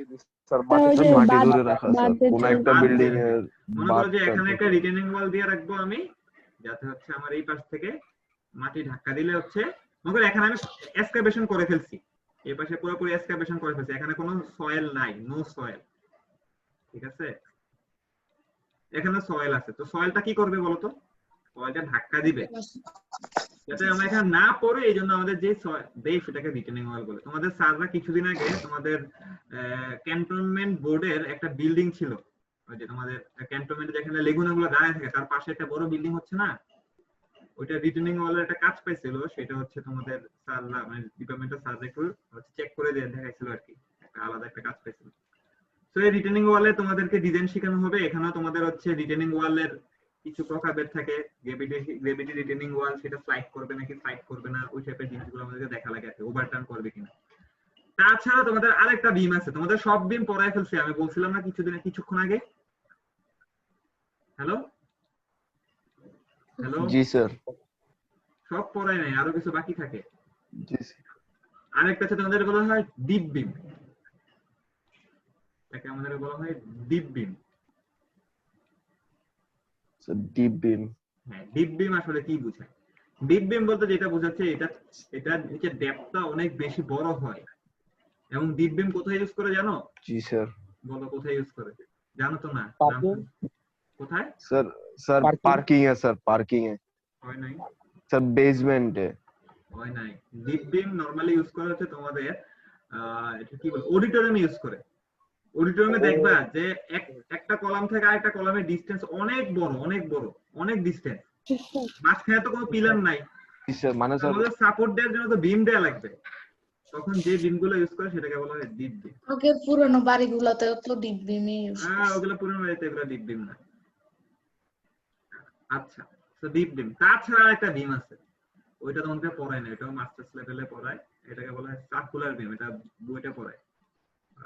স্যার স্যার ওই যে মাটি বাঁধ, ধরে রাখা স্যার, বাঁধের কোন জন্য। একটা বাঁধ বিল্ডিং দিয়ে, এর মনে করো যে বাঁধটা এখানে একটা ধরে। রিটেনিং ওয়াল দিয়ে রাখবো আমি, যাতে হচ্ছে আমার এই পাশ থেকে মাটি ধাক্কা দিলে হচ্ছে, মনে করো এখানে আমি এক্সকাভেশন করে ফেলছি, এই পাশে পুরোপুরি এক্সকাভেশন করে ফেলছি, এখানে কোনো সয়েল নাই, নো সয়েল, ঠিক আছে? এখানে সয়েল আছে, তো সয়েলটা কি করবে বলতো? সয়েলটা ধাক্কা দিবে, যাতে আমরা এখানে না পড়ে। এই জন্য আমাদের যে দেই সেটাকে রিটেনিং ওয়াল বলে। তোমাদের স্যাররা কিছুদিন আগে তোমাদের ক্যান্টনমেন্ট বোর্ডের একটা বিল্ডিং ছিল, ওই যে তোমাদের ক্যান্টনমেন্টে যেখানে লেগুনাগুলো দাঁড়ায় থাকে তার পাশে একটা বড় বিল্ডিং হচ্ছে না, ওইটা রিটেনিং ওয়ালের একটা কাজ পাইছিল। সেটা হচ্ছে তোমাদের স্যাররা মানে ডিপার্টমেন্টের স্যাররা একটু চেক করে দিয়ে দেখাইছিল আর কি, একটা আলাদা একটা কাজ পাইছিল। তো এই রিটেনিং ওয়ালে তোমাদেরকে ডিজাইন শেখানো হবে। এখানেও তোমাদের হচ্ছে রিটেনিং ওয়ালের কিছু প্রকারভেদ থাকে। গ্রেভিটি রিটেনিং ওয়াল, সেটা স্লাইড করবে নাকি স্লাইড করবে না, ওই টাইপের জিনিসগুলো আমাদেরকে দেখা লাগে আছে, ওভারটার্ন করবে কিনা। তাছাড়া তোমাদের আরেকটা বিম আছে, তোমাদের সব বিম পড়ায় ফেলছি আমি, বলছিলাম না কিছুক্ষণ আগে। হ্যালো হ্যালো, জি স্যার। সব পড়ায় নাই, আরো কিছু বাকি থাকে। জি আরেকটা আছে তোমাদের বলা হয় ডিপ বিম, এটাকে আমাদের বলা হয় ডিপ বিম। স্যার। ডিপ বিম। হ্যাঁ, ডিপ বিম আসলে কি বোঝায়? ডিপ বিম বলতে যেটা বোঝাচ্ছে, এটা নিচে ডেপথটা অনেক বেশি বড় হয়। এবং ডিপ বিম কোথায় ইউজ করে জানো? জি স্যার। বলো কোথায় ইউজ করে? জানো তো না? কোথায়? স্যার স্যার পার্কিং এ স্যার, পার্কিং এ। হয় নাই, স্যার বেসমেন্টে। হয় নাই। ডিপ বিম নরমালি ইউজ করা হচ্ছে তোমাদের এটা কি বলে, অডিটোরিয়ামে ইউজ করে। অডিটোরিয়ামে দেখবা যে একটা কলাম থেকে আরেকটা কলামের ডিসটেন্স অনেক বড়, অনেক বড়, অনেক ডিসটেন্স, মাঝখানে তো কোনো পিলার নাই, জি স্যার। মানে স্যার আমাদের সাপোর্ট দেওয়ার জন্য তো বিম দেয়া লাগবে। তখন যে বিমগুলো ইউজ করে সেটাকে বলা হয় ডিপ বিম। আগে পুরনো বাড়িগুলোতে তো ডিপ বিমই ইউজ হ্যাঁ, ওগুলো পুরনো বাড়িতে এগুলো ডিপ বিম না। আচ্ছা, তো ডিপ বিম। তাছাড়া একটা বিম আছে, ওইটা তোমাকে পড়ায় না, এটাও মাস্টার্স লেভেলে পড়ায়। এটাকে বলা হয় সার্কুলার বিম। এটা বইটা পড়ে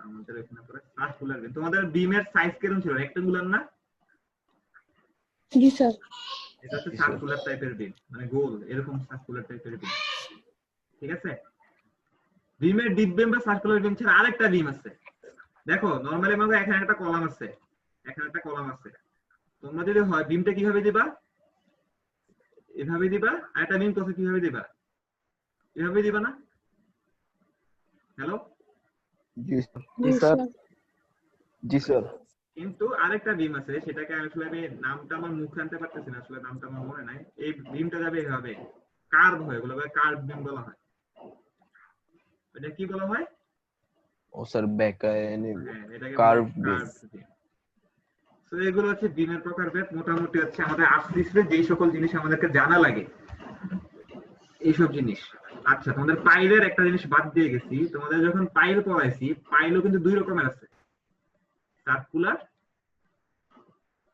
আমাদের এখানে পড়ে সার্কুলার বিম। তোমাদের বিমের সাইজ কিরকম ছিল? রেক্ট্যাঙ্গুলার না? জি স্যার। এটা হচ্ছে সার্কুলার টাইপের বিম, মানে গোল এরকম সার্কুলার টাইপের বিম। ঠিক আছে? বিমের ডিপ বিম বা সার্কুলার বিম ছাড়া আরেকটা বিম আছে। দেখো নরমালি আমাদের এখানে একটা কলাম আছে, এখানে একটা কলাম আছে। তোমরা যদি হয় বিমটা কিভাবে দিবা? এভাবে দিবা। আর একটা বিম তোমরা কিভাবে দিবা? এভাবে দিবা না? হ্যালো? জি স্যার। জি স্যার। জি স্যার। কিন্তু আরেকটা বিম আছে, সেটাকে আসলে আমি নামটা আমার মুখে আনতে পারতেছি না, আসলে নামটা আমার মনে নাই। এই বিমটা যাবে এভাবে কার্ভ হয়, এগুলো কার্ভ বিম বলা হয়। এটা কি বলা হয়? ও স্যার বেকায় হ্যাঁ, এটাকে কার্ভ বিম। তো এগুলো হচ্ছে বিমের প্রকারভেদ। মোটামুটি হচ্ছে আমাদের আর্টসিসে যেই সকল জিনিস আমাদেরকে জানা লাগে এইসব জিনিস। আচ্ছা, তোমাদের পাইলের একটা জিনিস বাদ দিয়ে গেছি। তোমাদের যখন পাইল পড়াইছি, পাইলও কিন্তু দুই রকমের আছে, সার্কুলার,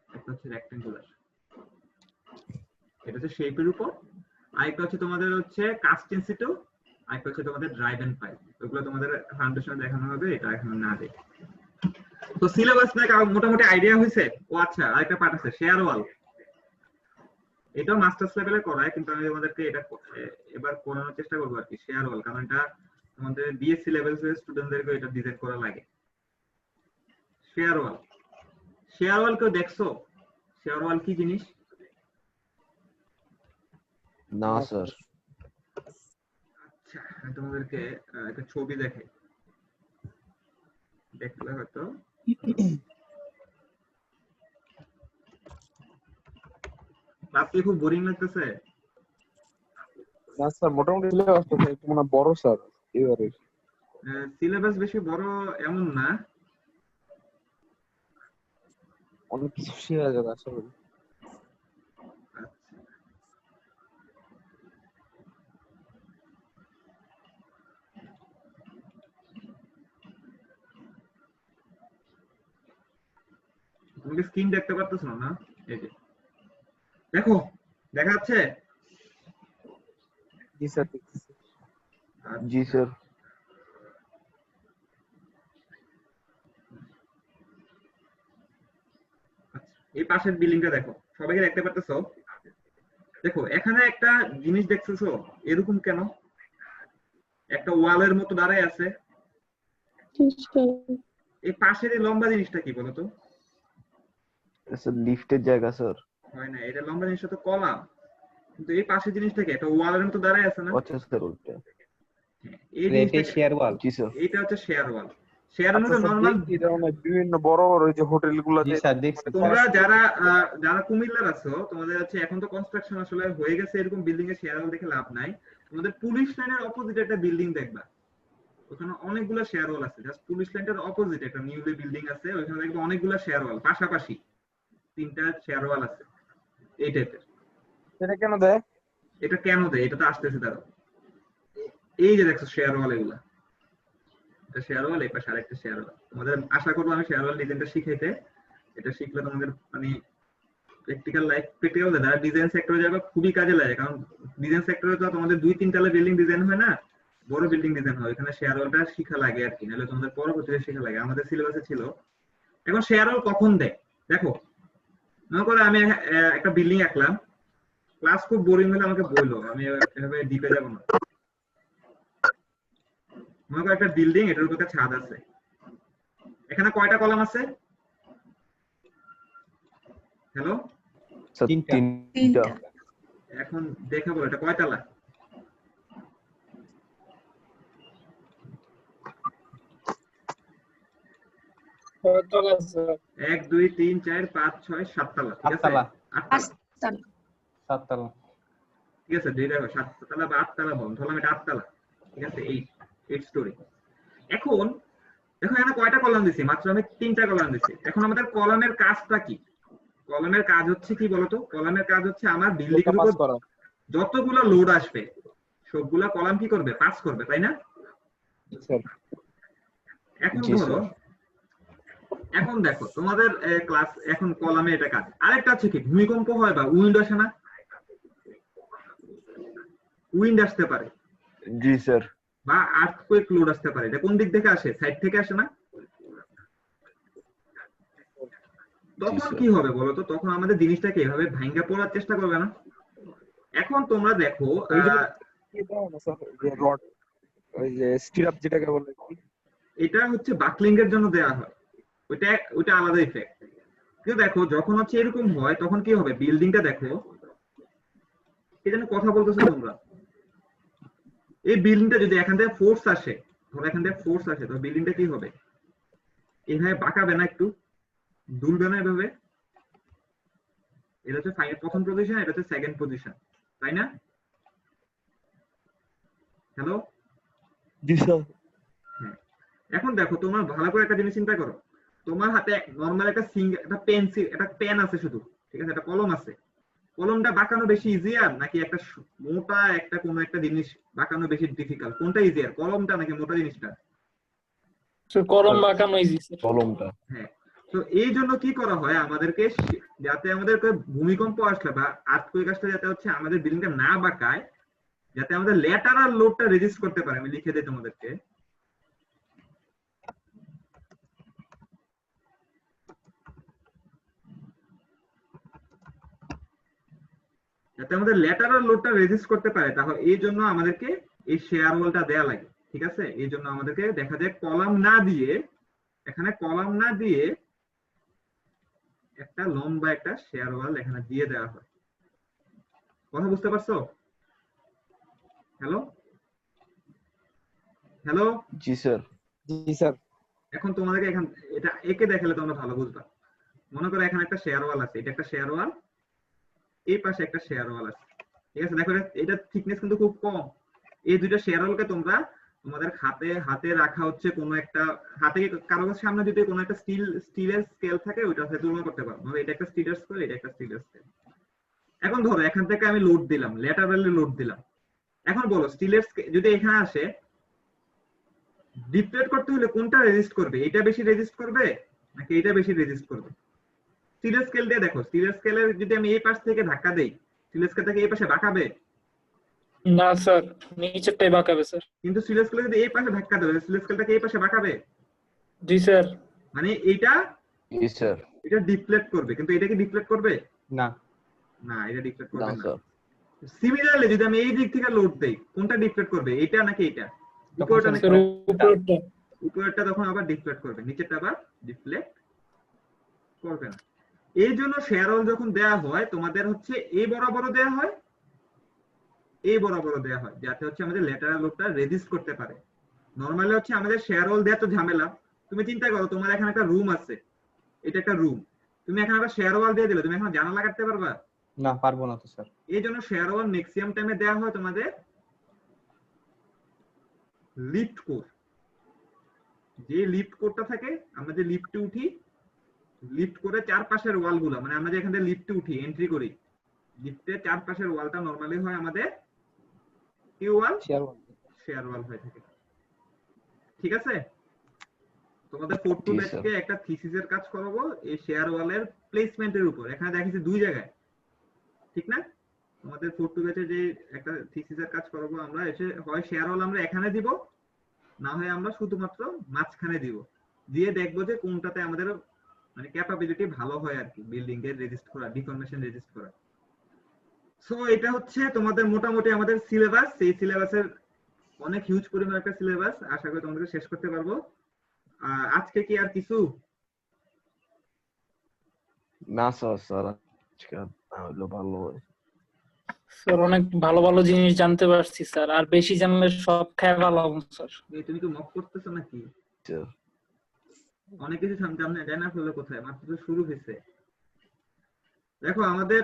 একটা হচ্ছে রেক্ট্যাঙ্গুলার। এটা হচ্ছে শেপের উপর। আরেকটা হচ্ছে তোমাদের হচ্ছে কাস্ট ইন সিটু, আরেকটা হচ্ছে তোমাদের ড্রাইভ এন্ড পাইল। ওগুলো তোমাদের ফাউন্ডেশনে দেখানো হবে, এটা এখন না দেখি। তো সিলেবাস না মোটামুটি আইডিয়া হয়েছে? ও আচ্ছা, আরেকটা পার্ট আছে শেয়ার ওয়াল। এটাও মাস্টার্স লেভেলে করায়, কিন্তু আমি তোমাদেরকে এটা এবার করানোর চেষ্টা করবো আর কি, শেয়ার ওয়াল। কারণ এটা আমাদের বিএসসি লেভেলের স্টুডেন্টদেরকে এটা ডিজাইন করা লাগে। শেয়ার ওয়াল, শেয়ার ওয়াল কেউ দেখছো? শেয়ার ওয়াল কি জিনিস? না স্যার। আচ্ছা, আমি তোমাদেরকে একটা ছবি দেখাই, দেখলে হয়তো। ক্লাস কি খুব বোরিং লাগতেছে? না স্যার, মোটামুটি সিলেবাসটা একটু মনে হয় বড় স্যার এবারে। সিলেবাস বেশি বড় এমন না। অনেক কিছু শেখা যাবে আসলে। আচ্ছা, তুমি কি স্ক্রিন দেখতে পারতেছো না? এই যে দেখো, দেখা যাচ্ছে? জি স্যার, দেখতেছি। জি স্যার। এই পাশের বিল্ডিংটা দেখো, সবাইকে দেখতে পারতেছো? দেখো এখানে একটা জিনিস দেখতেছো, এরকম কেন? একটা ওয়ালের মতো দাঁড়ায় আছে। জি স্যার। এই পাশের এই লম্বা জিনিসটা কি বলতো? স্যার লিফটের জায়গা স্যার। হয় না, এটা লম্বা জিনিসটা তো কলাম। কিন্তু এই পাশের জিনিসটা কি? একটা ওয়ালের মতো দাঁড়ায় আছে না? আচ্ছা স্যার ওটা। এই এটা জিনিসটা শেয়ার ওয়াল। জি স্যার। এইটা হচ্ছে শেয়ার ওয়াল। শেয়ার আচ্ছা মধ্যে স্যার, নরমাল। দেখি এটা মানে বিভিন্ন বড় বড় ওই যে হোটেলগুলোতে। জি স্যার, দেখছি তোমরা স্যার। যারা যারা কুমিল্লার আছো, তোমাদের হচ্ছে এখন তো কনস্ট্রাকশন আসলে হয়ে গেছে, এরকম বিল্ডিং এর শেয়ার ওয়াল দেখে লাভ নাই। তোমাদের পুলিশ লাইনের অপোজিটে একটা বিল্ডিং দেখবা, ওখানে অনেকগুলো শেয়ার ওয়াল আছে। জাস্ট পুলিশ লাইনের অপোজিটে একটা নিউলি বিল্ডিং আছে, ওখানে দেখবে অনেকগুলো শেয়ার ওয়াল পাশাপাশি, তিনটা শেয়ার ওয়াল আছে এই টাইপের। সেটা কেন দেয়? এটা কেন দেয়? এটা তো আসতেছে তারা। এই যে দেখছো শেয়ার ওয়াল, এগুলা এটা শেয়ার ওয়াল, এই পাশে আরেকটা শেয়ার ওয়াল। তোমাদের আশা করবো আমি শেয়ার ওয়াল ডিজাইনটা শিখাইতে। এটা শিখলে তোমাদের মানে প্র্যাকটিক্যাল লাইফ, প্র্যাকটিক্যাল যারা ডিজাইন সেক্টরে যাবে খুবই কাজে লাগে। কারণ ডিজাইন সেক্টরে তো তোমাদের 2-3 তলা বিল্ডিং ডিজাইন হয় না, বড় বিল্ডিং ডিজাইন হয়। এখানে শেয়ার ওয়ালটা শিখা লাগে আর কি, নাহলে তোমাদের পরবর্তীতে শিখা লাগে। আমাদের সিলেবাসে ছিল। এখন শেয়ার ওয়াল কখন দেয় দেখো, মনে করো আমি একটা বিল্ডিং আঁকলাম, ক্লাস খুব বোরিং হলে আমাকে বললো, আমি এভাবে ডিপে যাব না। মনে করো একটা বিল্ডিং, এটার উপরে ছাদ আছে, এখানে কয়টা কলাম আছে? হ্যালো, স্যার তিনটা। তিনটা। এখন দেখাবো এটা কয়তলা? কয়তলা স্যার? 1 2 3 4 5 6 7 তলা। ঠিক আছে? আটতলা। 8 তলা। সাততলা। ঠিক আছে, দুই দেখো 7 তলা বা 8 তলা বল, ধরলাম এটা 8 তলা। ঠিক আছে, 8 স্টোরি। এখন দেখো এখানে কয়টা কলাম দিছি? মাত্র আমি 3টা কলাম দিছি। এখন আমাদের কলামের কাজটা কি? কলামের কাজ হচ্ছে কি বলতো? কলামের কাজ হচ্ছে আমার বিল্ডিং এর উপর যতগুলো লোড আসবে সবগুলা কলাম কি করবে? পাস করবে, তাই না? স্যার এখন জি, ধরো, এখন দেখো তোমাদের ক্লাস এখন কলামে এটা কাজ। আরেকটা হচ্ছে কি, ভূমিকম্প হয় বা উইন্ড আসে না? উইন্ড আসতে পারে। জি স্যার। বা আর্থকুয়েক লোড আসতে পারে। এটা কোন দিক থেকে আসে? সাইড থেকে আসে না? তখন স্যার। কি হবে বলো তো? তখন আমাদের জিনিসটাকে এভাবে ভাঙা পড়ার চেষ্টা করবে না? এখন তোমরা দেখো ওই যে এটা না স্যার, যে রড, ওই যে স্টিরাপ যেটাকে বলে কি? এটা হচ্ছে বাকলিং এর জন্য দেওয়া হয়, ওইটা আলাদা ইফেক্ট। কিন্তু দেখো যখন হচ্ছে এরকম হয় তখন কি হবে? বিল্ডিংটা দেখো, এই জন্য কথা বলতেছো তোমরা, এই বিল্ডিংটা যদি এখান থেকে ফোর্স আসে, ধরো এখান থেকে ফোর্স আসে, তো বিল্ডিংটা কি হবে? এইভাবে বাঁকাবে না, একটু দুলবে না এভাবে? এটা হচ্ছে প্রথম পজিশন, এটা হচ্ছে সেকেন্ড পজিশন, তাই না? হ্যালো, জি স্যার। হ্যাঁ। এখন দেখো তোমরা ভালো করে একটা জিনিস চিন্তা করো, তোমার হাতে নরমাল একটা পেন্সিল, একটা পেন আছে শুধু, ঠিক আছে, একটা কলম আছে, কলমটা বাঁকানো বেশি ইজিয়ার নাকি একটা মোটা একটা কোনো একটা জিনিস বাঁকানো বেশি ডিফিকাল্ট? কোনটা ইজিয়ার, কলমটা নাকি মোটা জিনিসটা? কলম বাঁকানো ইজি স্যার। কলমটা। হ্যাঁ। তো এই জন্য কি করা হয় আমাদেরকে, যাতে আমাদের ভূমিকম্প আসলে বা আর্থকুয়েক আসলে যাতে হচ্ছে আমাদের বিল্ডিংটা না বাঁকায়, যাতে আমাদের ল্যাটারাল লোডটা রেজিস্ট করতে পারে। আমি লিখে দিই তোমাদেরকে, যাতে আমাদের ল্যাটারাল লোডটা রেজিস্ট করতে পারে, তাহলে এই জন্য আমাদেরকে এই শেয়ার ওয়ালটা দেয়া লাগে, ঠিক আছে? এই জন্য আমাদেরকে দেখা যায় কলাম না দিয়ে, এখানে কলাম না দিয়ে একটা লম্বা একটা শেয়ার ওয়াল এখানে দিয়ে দেওয়া হয়। কথা বুঝতে পারছো? হ্যালো হ্যালো, জি স্যার। জি স্যার। এখন তোমাদেরকে এখান এটা একে দেখালে তোমরা ভালো বুঝবা। মনে করো এখানে একটা শেয়ার ওয়াল আছে, এটা একটা শেয়ার ওয়াল, এই পাশে একটা শেয়ার ওয়াল আছে, ঠিক আছে? দেখো এটা থিকনেস কিন্তু খুব কম। এই দুইটা শেয়ার ওয়ালকে তোমরা তোমাদের হাতে রাখা হচ্ছে কোনো একটা, হাতে কারো সামনে যদি কোনো একটা স্টিলের স্কেল থাকে ওইটা সাথে তুলনা করতে পারো। মানে এটা একটা স্টিলের স্কেল, এটা একটা স্টিলের স্কেল। এখন ধরো এখান থেকে আমি লোড দিলাম, ল্যাটারালি লোড দিলাম। এখন বলো স্টিলের যদি এখানে আসে, ডিপ্লেট করতে হলে কোনটা রেজিস্ট করবে? এটা বেশি রেজিস্ট করবে নাকি এটা বেশি রেজিস্ট করবে? স্টিলের স্কেল দিয়ে দেখো, স্টিলের স্কেলের যদি আমি এই পাশ থেকে ধাক্কা দেই, স্টিলের স্কেলটাকে এই পাশে বাঁকাবে না স্যার, নিচেরটাই বাঁকাবে স্যার। কিন্তু স্টিলের স্কেলে যদি এই পাশে ধাক্কা দেবে, স্টিলের স্কেলটাকে এই পাশে বাঁকাবে। জি স্যার। মানে এইটা জি স্যার। এটা ডিফ্লেক্ট করবে, কিন্তু এটা কি ডিফ্লেক্ট করবে? না। না, এটা ডিফ্লেক্ট না করবে না। স্যার। সিমিলারলি যদি আমি এই দিক থেকে লোড দেই, কোনটা ডিফ্লেক্ট করবে? এটা নাকি এটা? উপরটা নাকি স্যার উপরেরটা। উপরেরটা তখন আবার ডিফ্লেক্ট করবে, নিচেরটা আবার ডিফ্লেক্ট করবে না। এই জন্য শেয়ার ওয়াল যখন দেয়া হয় তোমাদের হচ্ছে এই বরাবর দেয়া হয়, এই বরাবর দেয়া হয়, যাতে হচ্ছে আমাদের ল্যাটারাল লোডটা রেজিস্ট করতে পারে। নরমালি হচ্ছে আমাদের শেয়ার ওয়াল দেয়া তো ঝামেলা। তুমি চিন্তা করো তোমার এখানে একটা রুম আছে, এটা একটা রুম, তুমি এখানে একটা শেয়ার ওয়াল দিয়ে দিলে, তুমি এখন জানালা কাটতে পারবা? না, পারবো না তো স্যার। এই জন্য শেয়ার ওয়াল ম্যাক্সিমাম টাইমে দেয়া হয় তোমাদের লিফট কোর। যে লিফট কোরটা থাকে, আমরা যে লিফটে উঠি, লিফট করে চারপাশের ওয়াল গুলো, মানে আমরা যে এখান থেকে লিফটে উঠি, এন্ট্রি করি, লিফটের চারপাশের ওয়ালটা নরমালি হয় আমাদের কি ওয়াল? শেয়ার ওয়াল হয়ে থাকে, ঠিক আছে? তোমাদের 4 টু ব্যাচকে একটা থিসিসের কাজ করাবো এই শেয়ার ওয়ালের প্লেসমেন্টের উপর। এখানে দেখাচ্ছি দুই জায়গায়, ঠিক না? তোমাদের 4 টু ব্যাচে যে একটা থিসিসের কাজ করাবো আমরা, এসে হয় শেয়ার ওয়াল আমরা এখানে দিব, না হয় আমরা শুধুমাত্র মাঝখানে দিব, দিয়ে দেখবো যে কোনটাতে আমাদের মানে ক্যাপাবিলিটি ভালো হয় আর কি, বিল্ডিং এর রেজিস্ট করা, ডিফরমেশন রেজিস্ট করা। সো এটা হচ্ছে তোমাদের মোটামুটি আমাদের সিলেবাস। এই সিলেবাসের অনেক হিউজ পরিমাণ একটা সিলেবাস, আশা করি তোমাদেরকে শেষ করতে পারবো। আজকে কি আর কিছু? না স্যার, স্যার আজকে না হলো ভালো হয়। স্যার অনেক ভালো ভালো জিনিস জানতে পারছি স্যার, আর বেশি জানলে সব খেয়ে ভালো হবে স্যার। তুমি কি মক করতেছো নাকি? স্যার অনেক কিছু জানা ফেললো, কোথায় মাত্র তো শুরু হয়েছে। দেখো আমাদের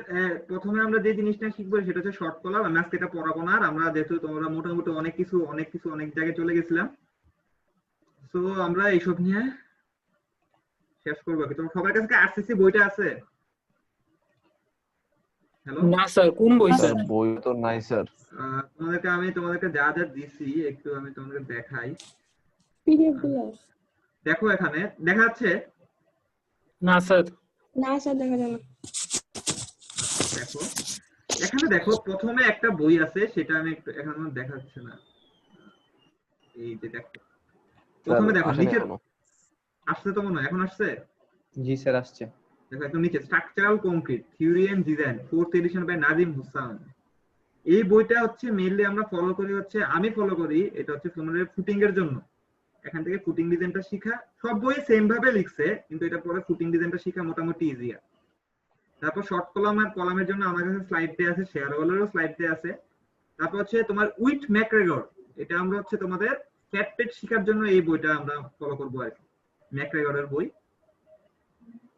প্রথমে আমরা যে জিনিসটা শিখবো সেটা হচ্ছে শর্ট কলাম। আমি আজকে এটা পড়াবো না, আমরা যেহেতু তোমরা মোটামুটি অনেক কিছু অনেক জায়গায় চলে গেছিলাম, সো আমরা এইসব নিয়ে শেষ করবো। কি তোমার সবার কাছে আরসিসি বইটা আছে? হ্যালো, না স্যার, কোন বই স্যার স্যার? বই তো নাই স্যার। তোমাদেরকে যা যা দিছি একটু আমি তোমাদেরকে দেখাই। পিডিএফ গুলো দেখো এখানে দেখা যাচ্ছে? না স্যার। না স্যার, দেখা যায় না। দেখো এখানে, দেখো প্রথমে একটা বই আছে, সেটা আমি একটু এখন দেখাচ্ছে না। এই যে দেখো স্যার প্রথমে দেখো আসেনি নিচে এখনো। আসছে তো মনে হয়, এখন আসছে। জি স্যার আসছে। দেখো একদম নিচে structural concrete theory and design 4th edition by Nazim Hussain. এই বইটা হচ্ছে মেইনলি আমরা ফলো করি, হচ্ছে আমি ফলো করি, এটা হচ্ছে তোমাদের ফুটিং এর জন্য। এখান থেকে ফুটিং ডিজাইনটা শিখা, সব বই সেম ভাবে লিখছে, কিন্তু এটা পরে ফুটিং ডিজাইনটা শিখা মোটামুটি ইজিয়ার। তারপর শর্ট কলাম আর কলামের জন্য আমার কাছে স্লাইড দেয়া আছে, শেয়ার ওয়ালেরও স্লাইড দেয়া আছে। তারপর হচ্ছে তোমার উইথ ম্যাকগ্রেগর, এটা আমরা হচ্ছে তোমাদের ফ্যাট পেজ শেখার জন্য এই বইটা আমরা ফলো করবো আর কি, ম্যাকগ্রেগরের বই।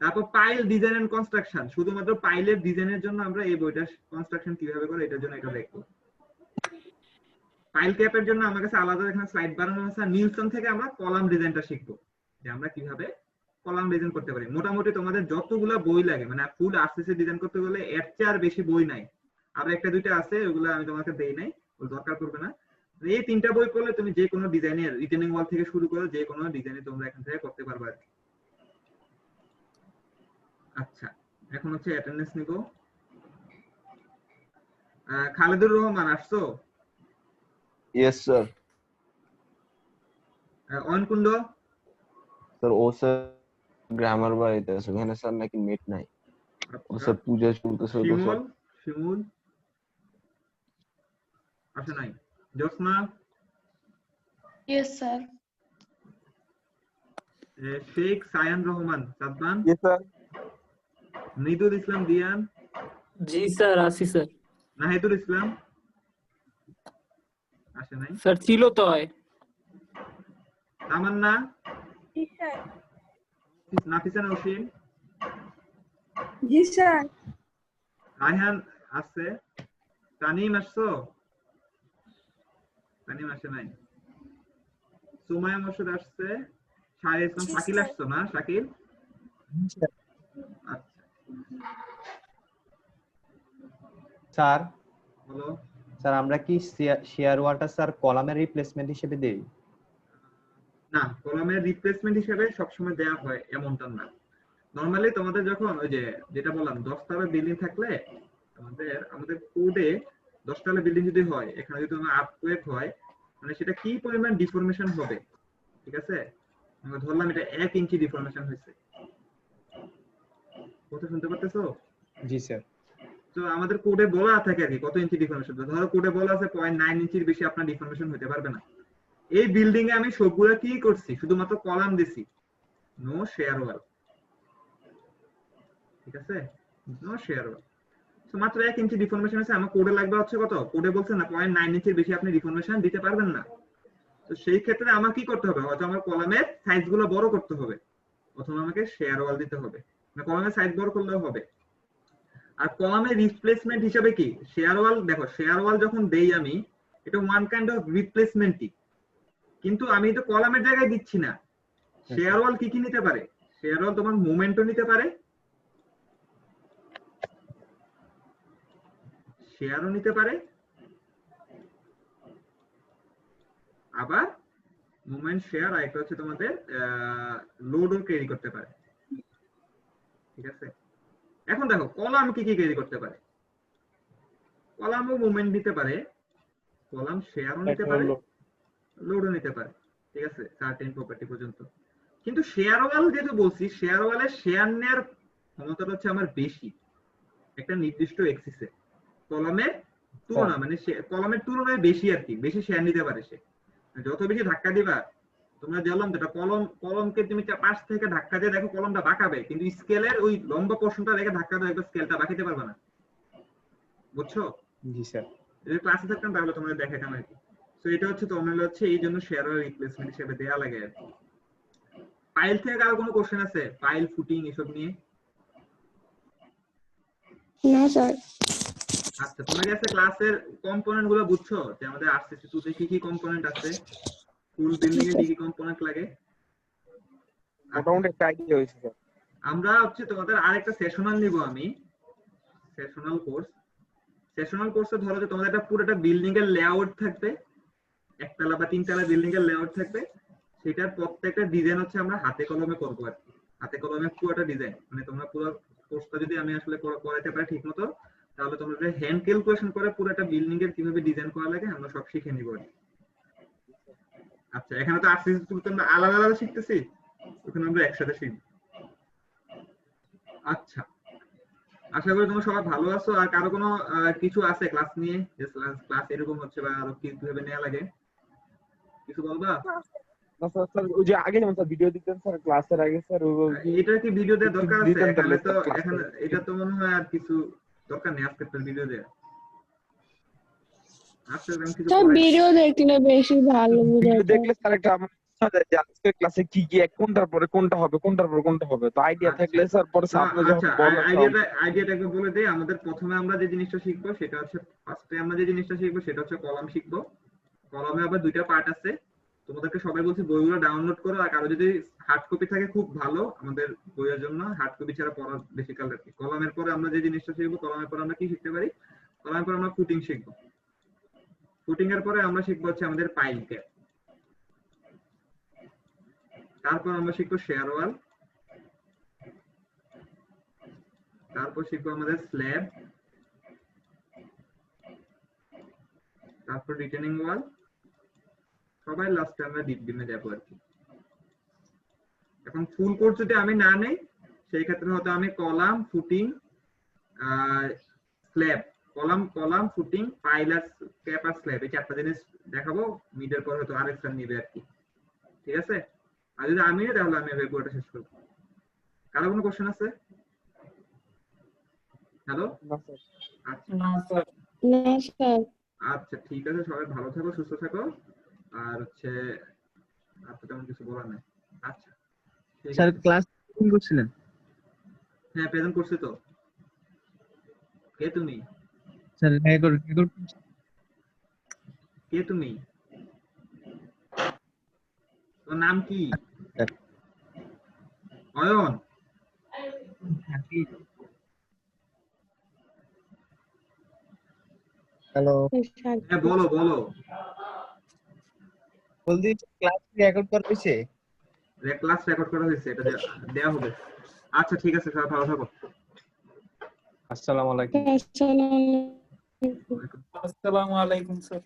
তারপর পাইল ডিজাইন এন্ড কনস্ট্রাকশন, শুধুমাত্র পাইলের ডিজাইনের জন্য আমরা এই বইটা কনস্ট্রাকশন কিভাবে করে এটার জন্য এটা দেখবো। পাইল ক্যাপের জন্য আমার কাছে আলাদা এখানে স্লাইড বানানো আছে। নিলসন থেকে আমরা কলাম ডিজাইনটা শিখবো, যে আমরা কিভাবে কলাম ডিজাইন করতে পারি। মোটামুটি তোমাদের যতগুলা বই লাগে, মানে ফুল আরসিসি ডিজাইন করতে গেলে এর চেয়ে আর বেশি বই নাই, আর একটা দুইটা আছে, ওগুলো আমি তোমাকে দেই নাই, ওর দরকার পড়বে না। এই 3টা বই পড়লে তুমি যে কোনো ডিজাইনের রিটেনিং ওয়াল থেকে শুরু করে যে কোনো ডিজাইনে তোমরা এখান থেকে করতে পারবে আর কি। আচ্ছা, এখন হচ্ছে অ্যাটেন্ডেন্স নিব। খালেদুর রহমান আসছো? Yes sir. অয়নকুণ্ড? স্যার ও স্যার গ্রামার বাড়িতে আছে, ওখানে স্যার নাকি নেট নাই। ও স্যার পূজা চলতেছে তো শিমুল? স্যার। শিমুল আসে নাই? Josna? Yes sir. Sheikh Sayan Rahman Sadman? Yes sir. Mridul Islam Diyan? জি স্যার, আসি স্যার। নাহিদুল ইসলাম? আসে নাই। স্যার ছিল তো হয়। তামান্না? জি স্যার। নাফিসা নওশিন? জি স্যার। রায়হান আছে? তানিম আসছো? তানিম আসে নাই। সুমাইয়া মোর্শেদ আসছে। শাহিদ ইসলাম। শাকিল আসছো না? শাকিল? আচ্ছা স্যার বলো। স্যার আমরা কি শেয়ার ওয়ালটা স্যার কলামের রিপ্লেসমেন্ট হিসেবে দেই? না, কলামের রিপ্লেসমেন্ট হিসেবে সবসময় দেয়া হয় এমনটা না। নরমালি তোমাদের যখন ওই যে যেটা বললাম 10 তলা বিল্ডিং থাকলে আমাদের কোডে 10 তলা বিল্ডিং যদি হয়, এখানে যদি তোমার আর্থকোয়েক হয়, মানে সেটা কি পরিমাণ ডিফরমেশন হবে, ঠিক আছে? আমরা ধরলাম এটা 1 ইঞ্চি ডিফরমেশন হয়েছে। কথা শুনতে পারতেছো? জি স্যার। তো আমাদের কোডে বলা থাকে আর কি কত ইঞ্চি ডিফরমেশন। ধরো কোডে বলা আছে 0.9 ইঞ্চির বেশি আপনার ডিফরমেশন হতে পারবে না। এই বিল্ডিং এ আমি সবগুলা কি করছি, শুধুমাত্র কলাম দিছি, নো শেয়ার ওয়াল, ঠিক আছে? No shear wall. তো মাত্র 1 ইঞ্চি ডিফরমেশন আছে, আমার কোডে লাগবে হচ্ছে কত, কোডে বলছে না 0.9 ইঞ্চির বেশি আপনি ডিফরমেশন দিতে পারবেন না। তো সেই ক্ষেত্রে আমার কি করতে হবে, হয়তো আমার কলামের সাইজ গুলো বড় করতে হবে, অথবা আমাকে শেয়ার ওয়াল দিতে হবে। না কলামের সাইজ বড় করলেও হবে। আর কলামের রিপ্লেসমেন্ট হিসেবে কি শেয়ার ওয়াল, দেখো শেয়ার ওয়াল যখন দেই আমি, এটা ওয়ান কাইন্ড অফ রিপ্লেসমেন্টই, কিন্তু আমি তো কলামের জায়গায় দিচ্ছি না। শেয়ার ওয়াল কি কি নিতে পারে? শেয়ার ওয়াল তোমার মোমেন্টও নিতে পারে, শেয়ারও নিতে পারে, আবার মোমেন্ট শেয়ার আর একটা হচ্ছে তোমাদের লোডও ক্যারি করতে পারে, ঠিক আছে? এখন দেখো কলাম কি কি ক্যারি করতে পারে। কলামও মোমেন্ট নিতে পারে, কলাম শেয়ারও নিতে পারে, লোডও নিতে পারে, ঠিক আছে, সার্টেন প্রপার্টি পর্যন্ত। কিন্তু শেয়ার ওয়াল যেহেতু বলছি, শেয়ার ওয়ালের শেয়ার নেয়ার ক্ষমতাটা হচ্ছে আমার বেশি একটা নির্দিষ্ট এক্সিসে, কলামের তুলনা, মানে কলামের তুলনায় বেশি আর কি, বেশি শেয়ার নিতে পারে সে। যত বেশি ধাক্কা দিবা, তোমরা জানলাম যেটা কলমকে তুমি পাশ থেকে ধাক্কা দিয়ে দেখো কলমটা বাঁকাবে, কিন্তু স্কেলের ওই লম্বা পোর্শনটা রেখে ধাক্কা দিয়ে একবার স্কেলটা বাঁকাতে পারবে না, বুঝছো? জি স্যার। যদি ক্লাসে থাকতাম তাহলে তোমাদের দেখাতাম আর কি। তো এটা হচ্ছে তোমাদের হচ্ছে এই জন্য শেয়ার ওয়াল রিপ্লেসমেন্ট হিসেবে দেয়া লাগে আর কি। পাইল থেকে আর কোনো কোশ্চেন আছে পাইল ফুটিং এসব নিয়ে? না স্যার। আচ্ছা, তোমরা কি আজকে ক্লাসের কম্পোনেন্ট গুলো বুঝছো, যে আমাদের আরসিসি 2 তে কি কি কম্পোনেন্ট আছে, ফুল বিল্ডিং এ কি কি কম্পোনেন্ট লাগে? মোটামুটি একটা আইডিয়া হয়েছে স্যার। আমরা হচ্ছে তোমাদের আরেকটা সেশনাল নিব আমি, সেশনাল কোর্স। সেশনাল কোর্সে ধরো যে তোমাদের একটা পুরোটা বিল্ডিং এর লেআউট থাকবে, একতলা বা তিনতলা বিল্ডিং এর লেআউট থাকবে, সেটার প্রত্যেকটা ডিজাইন হচ্ছে আমরা হাতে কলমে করবো আর কি, হাতে কলমে পুরোটা ডিজাইন। মানে তোমরা পুরো কোর্সটা যদি আমি আসলে করাতে পারি ঠিক মতো, তাহলে তোমরা হ্যান্ড ক্যালকুলেশন করে পুরোটা বিল্ডিং এর কিভাবে ডিজাইন করা লাগে আমরা সব শিখে নিব আর কি। আচ্ছা, এখানে তো আরসিসি টুল তো আমরা আলাদা আলাদা শিখতেছি, ওখানে আমরা একসাথে শিখব। আচ্ছা, আশা করি তোমরা সবাই ভালো আছো। আর কারো কোনো কিছু আছে ক্লাস নিয়ে, যে ক্লাস এরকম হচ্ছে বা আরো কিভাবে নেওয়া লাগে, কিছু বলবা? না স্যার, স্যার ওই যে আগে যেমন স্যার ভিডিও দিতেন স্যার ক্লাসের আগে স্যার এটা কি ভিডিও দেওয়ার দরকার আছে? দিতেন এখানে তাহলে তো স্যার এখন ক্লাসে। এটা তো মনে হয় আর কিছু দরকার নেই আজকে ভিডিও দেওয়া। আচ্ছা, আমি কিছু স্যার পড়াই। ভিডিও দেখলে বেশি ভালো বোঝা ভিডিও যায়। দেখলে স্যার একটা আমার ইচ্ছা যায় যে আজকে ক্লাসে কি কি কোনটার পরে কোনটা হবে, কোনটার পরে কোনটা হবে, তো আইডিয়া আচ্ছা। থাকলে স্যার পরে স্যার আপনি যখন আচ্ছা, বলেন আইডিয়াটা একবার বলে দেই। আমাদের প্রথমে আমরা যে জিনিসটা শিখবো সেটা হচ্ছে, ফার্স্টে আমরা যে জিনিসটা শিখবো সেটা হচ্ছে কলাম শিখবো। কলামে আবার দুইটা পার্ট আছে। তোমাদেরকে সবাই বলছি বইগুলো ডাউনলোড করো, আর কারো যদি হার্ড কপি থাকে খুব ভালো আমাদের বইয়ের জন্য, হার্ড কপি ছাড়া পড়া বেশি কাল রাখি। কলামের পরে আমরা যে জিনিসটা শিখবো, কলামের পরে আমরা কি শিখতে পারি? কলামের পরে আমরা ফুটিং শিখবো। ফুটিং এর পরে আমরা শিখবো হচ্ছে আমাদের পাইল ক্যাপ। তারপর আমরা শিখবো শেয়ার ওয়াল। তারপর শিখবো আমাদের স্ল্যাব। তারপর রিটেনিং ওয়াল। সবাই লাস্টে আমরা ডিপ ডিমে যাবো আর কি। এখন ফুল কোর্স যদি আমি না নেই, সেই ক্ষেত্রে হয়তো আমি column, footing, slab, column footing, pile আর ক্যাপ আর স্ল্যাব, এই চারটা জিনিস দেখাবো। মিডের পর হয়তো আরেক স্যার নিবে আর কি। ঠিক আছে? আর যদি আমি নিই তাহলে আমি পুরোটা শেষ করবো। কারো কোনো কোশ্চেন আছে? হ্যালো? না স্যার। আচ্ছা না স্যার। না স্যার। আচ্ছা, ঠিক আছে, সবাই ভালো থাকো, সুস্থ থাকো। আর হচ্ছে আর তো তেমন কিছু বলার নেই। আচ্ছা, ঠিক স্যার আছে। ক্লাস করছিলেন? হ্যাঁ, প্রেজেন্ট করছি তো। কে তুমি? স্যার কে তুমি? তোর নাম কি? অয়ন? হ্যালো, হ্যাঁ, বলো বলো। বলদি ক্লাস রেকর্ড করা হয়েছে? ক্লাস রেকর্ড করা হয়েছে, এটা দেয়া হবে। আচ্ছা, ঠিক আছে, সবাই ভালো থাকো। আসসালামু আলাইকুম। আসসালামু আলাইকুম। আসসালামু আলাইকুম স্যার।